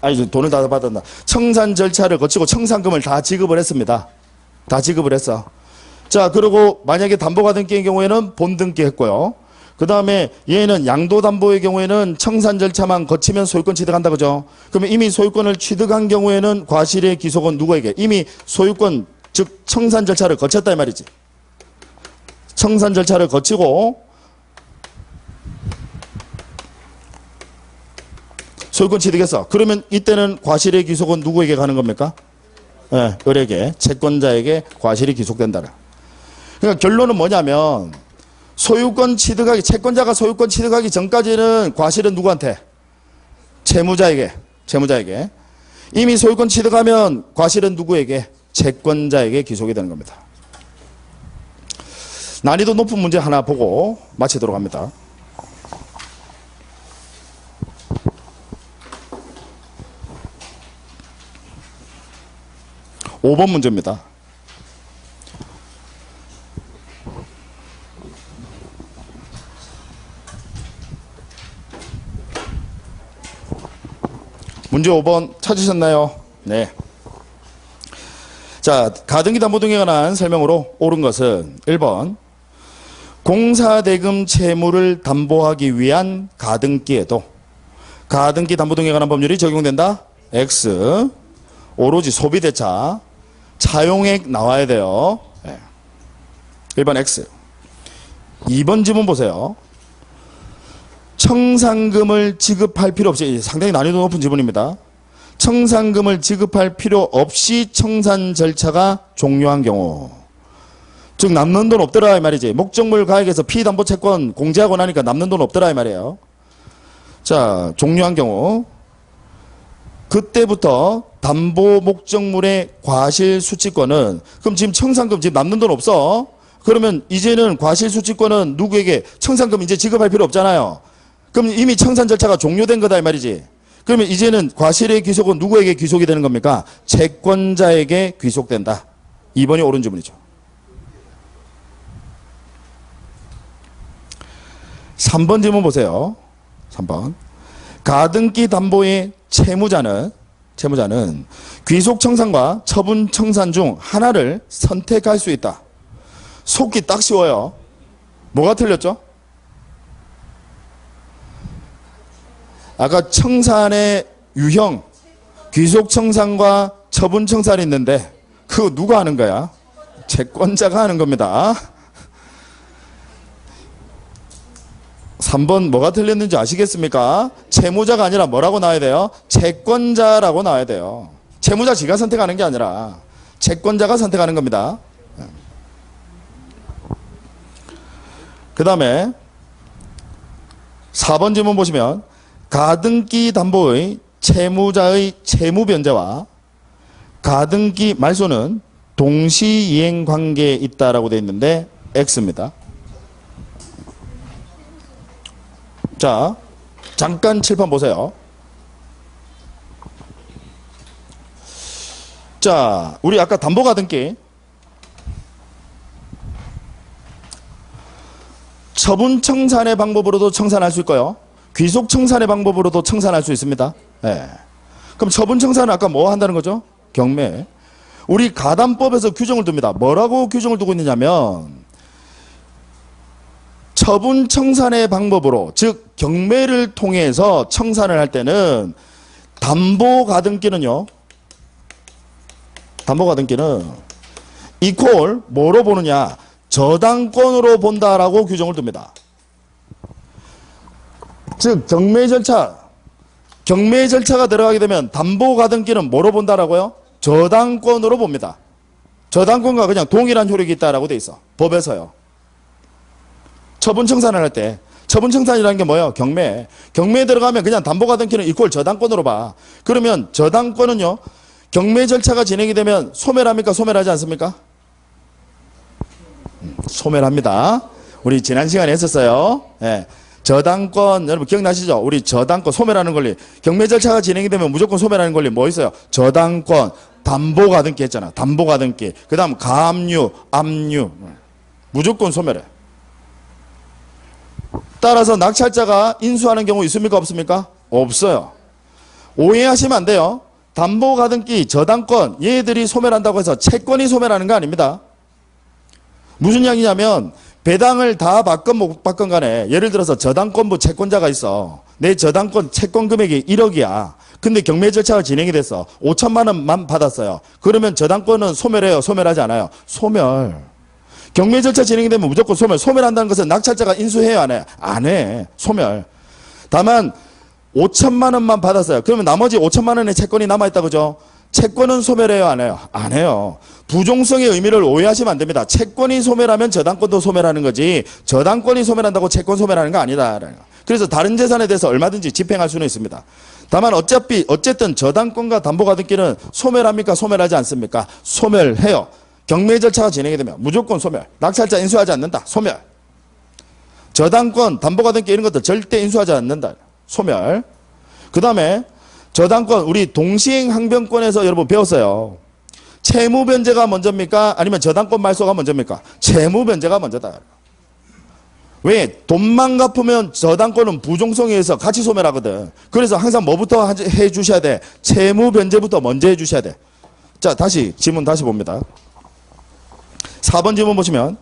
아니, 돈을 다 받았나. 청산 절차를 거치고 청산금을 다 지급을 했습니다. 다 지급을 했어. 자, 그리고 만약에 담보가등기의 경우에는 본등기 했고요. 그 다음에 얘는 양도담보의 경우에는 청산 절차만 거치면 소유권 취득한다, 그죠? 그러면 이미 소유권을 취득한 경우에는 과실의 귀속은 누구에게? 이미 소유권, 즉 청산 절차를 거쳤다 이 말이지. 청산 절차를 거치고 소유권 취득했어. 그러면 이때는 과실의 귀속은 누구에게 가는 겁니까? 예, 을에게, 채권자에게 과실이 귀속된다는. 그러니까 결론은 뭐냐면 소유권 취득하기, 채권자가 소유권 취득하기 전까지는 과실은 누구한테? 채무자에게. 이미 소유권 취득하면 과실은 누구에게? 채권자에게 귀속이 되는 겁니다. 난이도 높은 문제 하나 보고 마치도록 합니다. 5번 문제입니다. 문제 5번 찾으셨나요? 네. 자, 가등기 담보 등에 관한 설명으로 옳은 것은 1번 공사대금 채무를 담보하기 위한 가등기에도 가등기 담보 등에 관한 법률이 적용된다. X. 오로지 소비대차 차용액 나와야 돼요. 네. 1번 X. 2번 지문 보세요. 청산금을 지급할 필요 없이, 상당히 난이도 높은 지문입니다. 청산금을 지급할 필요 없이 청산 절차가 종료한 경우, 즉 남는 돈 없더라 이 말이지. 목적물 가액에서 피담보채권 공제하고 나니까 남는 돈 없더라 이 말이에요. 자, 종료한 경우 그때부터 담보 목적물의 과실 수취권은, 그럼 지금 청산금 지금 남는 돈 없어. 그러면 이제는 과실 수취권은 누구에게? 청산금 이제 지급할 필요 없잖아요. 그럼 이미 청산 절차가 종료된 거다 이 말이지. 그러면 이제는 과실의 귀속은 누구에게 귀속이 되는 겁니까? 채권자에게 귀속된다. 2번이 옳은 지문이죠. 3번 지문 보세요. 3번. 가등기 담보의 채무자는 귀속 청산과 처분 청산 중 하나를 선택할 수 있다. 속기 딱 쉬워요. 뭐가 틀렸죠? 아까 청산의 유형, 귀속 청산과 처분 청산이 있는데 그거 누가 하는 거야? 채권자가 하는 겁니다. 3번 뭐가 틀렸는지 아시겠습니까? 채무자가 아니라 뭐라고 나와야 돼요? 채권자라고 나와야 돼요. 채무자 지가 선택하는 게 아니라 채권자가 선택하는 겁니다. 그 다음에 4번 질문 보시면 가등기 담보의 채무자의 채무 변제와 가등기 말소는 동시이행 관계에 있다라고 되어 있는데 X입니다. 자, 잠깐 칠판 보세요. 자, 우리 아까 담보 가등기 처분 청산의 방법으로도 청산할 수 있고요. 귀속 청산의 방법으로도 청산할 수 있습니다. 네. 그럼 처분 청산은 아까 뭐 한다는 거죠? 경매. 우리 가담법에서 규정을 둡니다. 뭐라고 규정을 두고 있느냐면 처분 청산의 방법으로, 즉 경매를 통해서 청산을 할 때는 담보 가등기는요. 담보 가등기는 이퀄 뭐로 보느냐? 저당권으로 본다라고 규정을 둡니다. 즉 경매 절차가 들어가게 되면 담보 가등기는 뭐로 본다라고요? 저당권으로 봅니다. 저당권과 그냥 동일한 효력이 있다라고 돼 있어. 법에서요. 처분 청산을 할 때 처분 청산이라는 게 뭐예요? 경매에 들어가면 그냥 담보 가등기는 이퀄 저당권으로 봐. 그러면 저당권은요. 경매 절차가 진행이 되면 소멸합니까? 소멸하지 않습니까? 소멸합니다. 우리 지난 시간에 했었어요. 예. 저당권 여러분 기억나시죠? 우리 저당권 소멸하는 권리, 경매 절차가 진행이 되면 무조건 소멸하는 권리 뭐 있어요? 저당권, 담보 가등기 했잖아. 담보 가등기. 그다음 가압류, 압류 무조건 소멸해. 따라서 낙찰자가 인수하는 경우 있습니까? 없습니까? 없어요. 오해하시면 안 돼요. 담보 가등기, 저당권 얘들이 소멸한다고 해서 채권이 소멸하는 거 아닙니다. 무슨 이야기냐면 배당을 다 받건 못 받건 간에 예를 들어서 저당권부 채권자가 있어. 내 저당권 채권 금액이 1억이야. 근데 경매 절차가 진행이 됐어. 5천만 원만 받았어요. 그러면 저당권은 소멸해요? 소멸하지 않아요? 소멸. 경매 절차 진행이 되면 무조건 소멸. 소멸한다는 것은 낙찰자가 인수해요? 안 해? 안 해. 소멸. 다만 5천만 원만 받았어요. 그러면 나머지 5천만 원의 채권이 남아있다 그죠? 채권은 소멸해요, 안 해요? 안 해요. 부종성의 의미를 오해하시면 안 됩니다. 채권이 소멸하면 저당권도 소멸하는 거지, 저당권이 소멸한다고 채권 소멸하는 거 아니다. 그래서 다른 재산에 대해서 얼마든지 집행할 수는 있습니다. 다만 어쨌든 저당권과 담보가등기는 소멸합니까? 소멸하지 않습니까? 소멸해요. 경매 절차가 진행이 되면 무조건 소멸. 낙찰자 인수하지 않는다. 소멸. 저당권, 담보가등기 이런 것들 절대 인수하지 않는다. 소멸. 그 다음에 저당권, 우리 동시행 항변권에서 여러분 배웠어요. 채무변제가 먼저입니까? 아니면 저당권 말소가 먼저입니까? 채무변제가 먼저다. 왜? 돈만 갚으면 저당권은 부종성에 의해서 같이 소멸하거든. 그래서 항상 뭐부터 해 주셔야 돼? 채무변제부터 먼저 해 주셔야 돼. 자, 질문 다시 봅니다. 4번 질문 보시면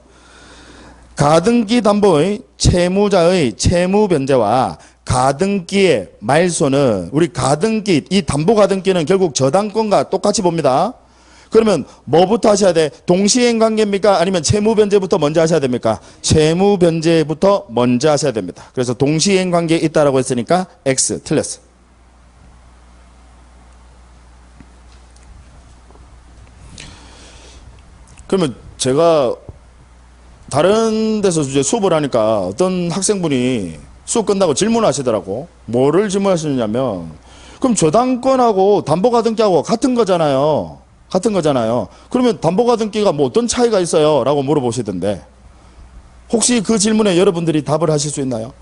가등기 담보의 채무자의 채무변제와 가등기의 말소는, 우리 가등기, 이 담보가등기는 결국 저당권과 똑같이 봅니다. 그러면 뭐부터 하셔야 돼? 동시행 관계입니까? 아니면 채무변제부터 먼저 하셔야 됩니까? 채무변제부터 먼저 하셔야 됩니다. 그래서 동시행 관계에 있다라고 했으니까 X 틀렸어. 그러면 제가 다른 데서 이제 수업을 하니까 어떤 학생분이 수업 끝나고 질문하시더라고. 뭐를 질문하시냐면, 그럼 저당권하고 담보가등기하고 같은 거잖아요. 그러면 담보가등기가 뭐 어떤 차이가 있어요? 라고 물어보시던데, 혹시 그 질문에 여러분들이 답을 하실 수 있나요?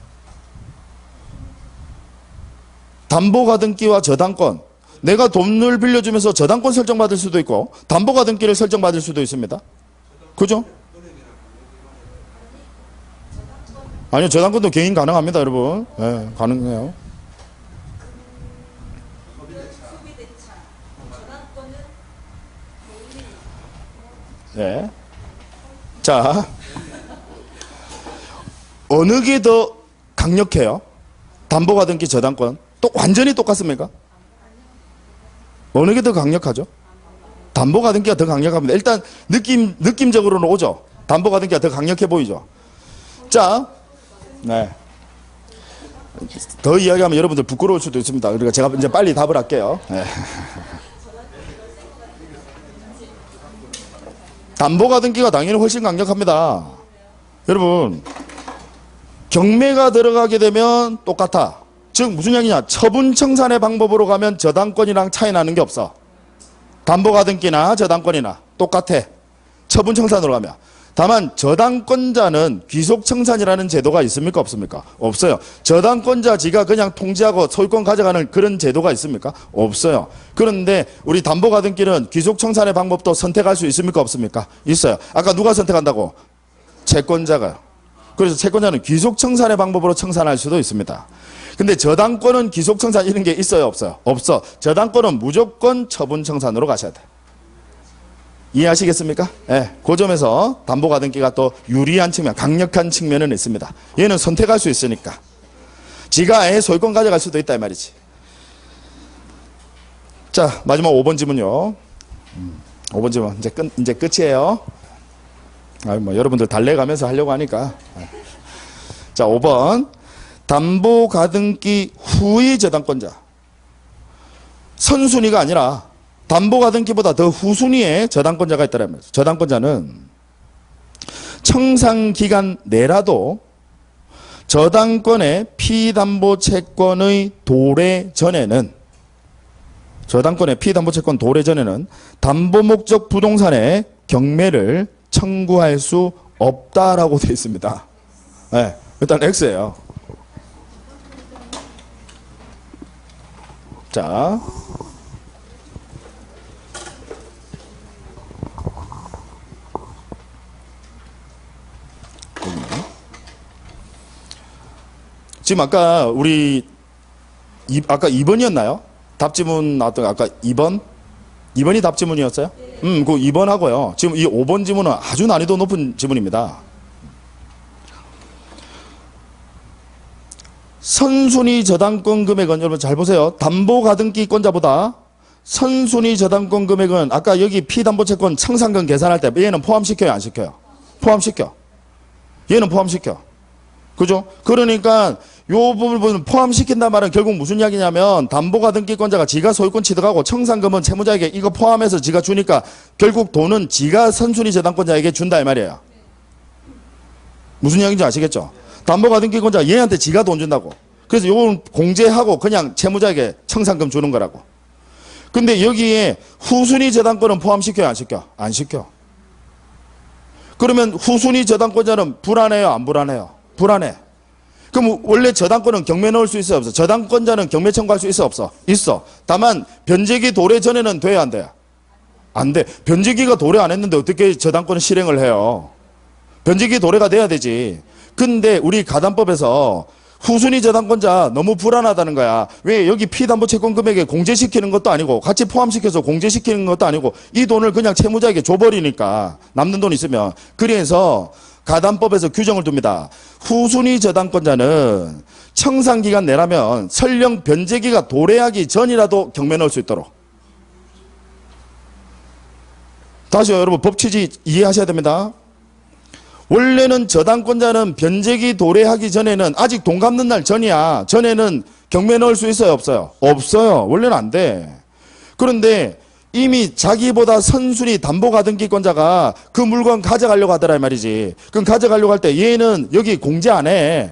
담보가등기와 저당권, 내가 돈을 빌려주면서 저당권 설정받을 수도 있고 담보가등기를 설정받을 수도 있습니다. 그죠? 아니요, 저당권도 개인 가능합니다, 여러분. 네, 가능해요. 네. 자, 어느 게 더 강력해요? 담보가등기, 저당권. 완전히 똑같습니까? 어느 게 더 강력하죠? 담보가등기가 더 강력합니다. 일단 느낌적으로는 오죠. 담보가등기가 더 강력해 보이죠. 자, 네. 더 이야기하면 여러분들 부끄러울 수도 있습니다. 그러니까 제가 이제 빨리 답을 할게요. 네. 담보가등기가 당연히 훨씬 강력합니다. 여러분, 경매가 들어가게 되면 똑같아. 즉 무슨 얘기냐? 처분청산의 방법으로 가면 저당권이랑 차이 나는 게 없어. 담보가등기나 저당권이나 똑같아. 처분청산으로 가면. 다만 저당권자는 귀속청산이라는 제도가 있습니까? 없습니까? 없어요. 저당권자 지가 그냥 통지하고 소유권 가져가는 그런 제도가 있습니까? 없어요. 그런데 우리 담보가등기는 귀속청산의 방법도 선택할 수 있습니까? 없습니까? 있어요. 아까 누가 선택한다고? 채권자가요. 그래서 채권자는 귀속청산의 방법으로 청산할 수도 있습니다. 근데 저당권은 귀속청산 이런 게 있어요? 없어요? 없어. 저당권은 무조건 처분청산으로 가셔야 돼. 이해하시겠습니까? 네, 그 점에서 담보가등기가 또 유리한 측면, 강력한 측면은 있습니다. 얘는 선택할 수 있으니까. 지가 아예 소유권 가져갈 수도 있다 이 말이지. 자, 마지막 5번 질문요. 5번 질문 이제 끝이에요. 뭐 여러분들 달래가면서 하려고 하니까. 자, 5번 담보가등기 후의 저당권자. 선순위가 아니라 담보가등기보다 더 후순위에 저당권자가 있다면, 저당권자는 청산기간 내라도 저당권의 피담보채권의 도래 전에는, 저당권의 피담보채권 도래 전에는 담보목적 부동산의 경매를 청구할 수 없다라고 되어 있습니다. 네, 일단 X예요. 자, 지금 아까 아까 2번이었나요? 답지문 나왔던 거 아까 2번? 2번이 답지문이었어요? 그 2번 하고요. 지금 이 5번 지문은 아주 난이도 높은 지문입니다. 선순위 저당권 금액은 여러분 잘 보세요. 담보가등기권자보다 선순위 저당권 금액은 아까 여기 피담보채권 청산권 계산할 때 얘는 포함시켜요, 안 시켜요? 포함시켜. 얘는 포함시켜. 그죠? 그러니까 요 부분을 포함시킨단 말은 결국 무슨 이야기냐면 담보가등기권자가 지가 소유권 취득하고 청산금은 채무자에게 이거 포함해서 지가 주니까 결국 돈은 지가 선순위 재단권자에게 준다 이 말이에요. 무슨 이야기인지 아시겠죠? 담보가등기권자가 얘한테 지가 돈 준다고. 그래서 요건 공제하고 그냥 채무자에게 청산금 주는 거라고. 근데 여기에 후순위 재단권은 포함시켜요 안 시켜? 안 시켜. 그러면 후순위 재단권자는 불안해요 안 불안해요? 불안해. 그럼 원래 저당권은 경매 넣을 수 있어 없어? 저당권자는 경매 청구할 수 있어 없어? 있어. 다만 변제기 도래 전에는 돼야 안 돼요? 안 돼. 변제기가 도래 안 했는데 어떻게 저당권을 실행을 해요? 변제기 도래가 돼야 되지. 근데 우리 가담법에서 후순위 저당권자 너무 불안하다는 거야. 왜 여기 피담보 채권 금액에 공제시키는 것도 아니고 같이 포함시켜서 공제시키는 것도 아니고 이 돈을 그냥 채무자에게 줘버리니까 남는 돈 있으면. 그래서 가담법에서 규정을 둡니다. 후순위 저당권자는 청산기간 내라면 설령 변제기가 도래하기 전이라도 경매 넣을 수 있도록. 다시요 여러분 법 취지 이해하셔야 됩니다. 원래는 저당권자는 변제기 도래하기 전에는 아직 돈 갚는 날 전이야. 전에는 경매 넣을 수 있어요 없어요? 없어요. 원래는 안 돼. 그런데 이미 자기보다 선순위 담보가등기권자가 그 물건 가져가려고 하더라 이 말이지. 그럼 가져가려고 할 때 얘는 여기 공제 안 해.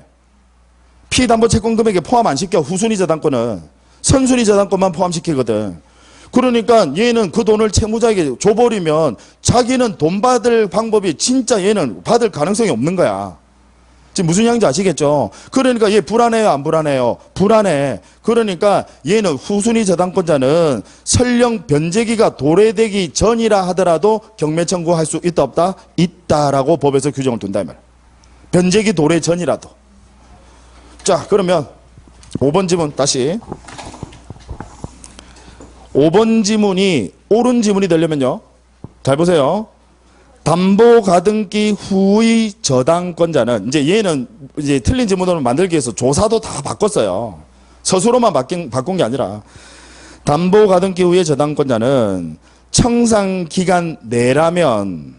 피담보 채권 금액에 포함 안 시켜. 후순위 저당권은. 선순위 저당권만 포함시키거든. 그러니까 얘는 그 돈을 채무자에게 줘버리면 자기는 돈 받을 방법이 진짜 얘는 받을 가능성이 없는 거야. 지금 무슨 이야기인지 아시겠죠? 그러니까 얘 불안해요 안 불안해요? 불안해. 그러니까 얘는 후순위 저당권자는 설령 변제기가 도래되기 전이라 하더라도 경매 청구할 수 있다 없다? 있다라고 법에서 규정을 둔다 이 말이야. 변제기 도래 전이라도. 자 그러면 5번 지문 다시. 5번 지문이 옳은 지문이 되려면요. 잘 보세요. 담보가등기 후의 저당권자는 이제 얘는 이제 틀린 지문으로 만들기 위해서 조사도 다 바꿨어요. 서술로만 바꾼 게 아니라 담보가등기 후의 저당권자는 청산기간 내라면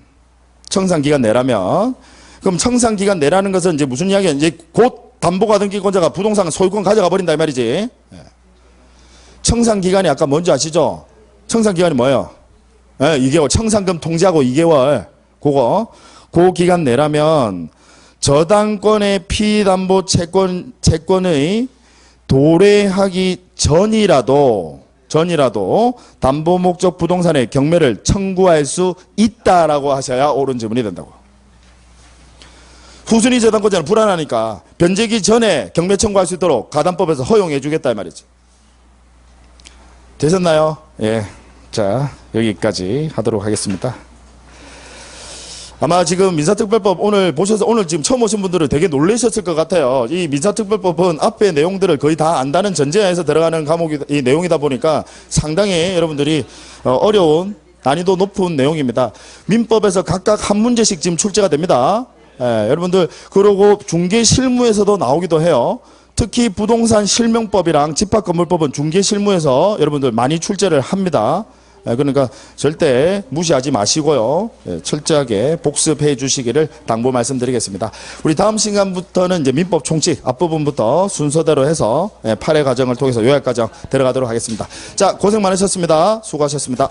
그럼 청산기간 내라는 것은 이제 무슨 이야기야? 이제 곧 담보가등기권자가 부동산 소유권 가져가 버린다 이 말이지. 청산기간이 아까 뭔지 아시죠? 청산기간이 뭐예요? 2개월. 청산금 통지하고 2개월. 그 기간 내라면 저당권의 피담보 채권의 도래하기 전이라도 담보 목적 부동산의 경매를 청구할 수 있다라고 하셔야 옳은 지문이 된다고. 후순위 저당권자는 불안하니까 변제기 전에 경매 청구할 수 있도록 가담법에서 허용해 주겠다 이 말이지. 되셨나요? 예. 자, 여기까지 하도록 하겠습니다. 아마 지금 민사특별법 오늘 보셔서 오늘 지금 처음 오신 분들은 되게 놀라셨을 것 같아요. 이 민사특별법은 앞의 내용들을 거의 다 안다는 전제하에서 들어가는 이 내용이다 보니까 상당히 여러분들이 어려운 난이도 높은 내용입니다. 민법에서 각각 한 문제씩 지금 출제가 됩니다. 예, 여러분들 그러고 중개실무에서도 나오기도 해요. 특히 부동산 실명법이랑 집합건물법은 중개실무에서 여러분들 많이 출제를 합니다. 그러니까 절대 무시하지 마시고요. 철저하게 복습해 주시기를 당부 말씀드리겠습니다. 우리 다음 시간부터는 이제 민법 총칙 앞부분부터 순서대로 해서 8회 과정을 통해서 요약 과정 들어가도록 하겠습니다. 자, 고생 많으셨습니다. 수고하셨습니다.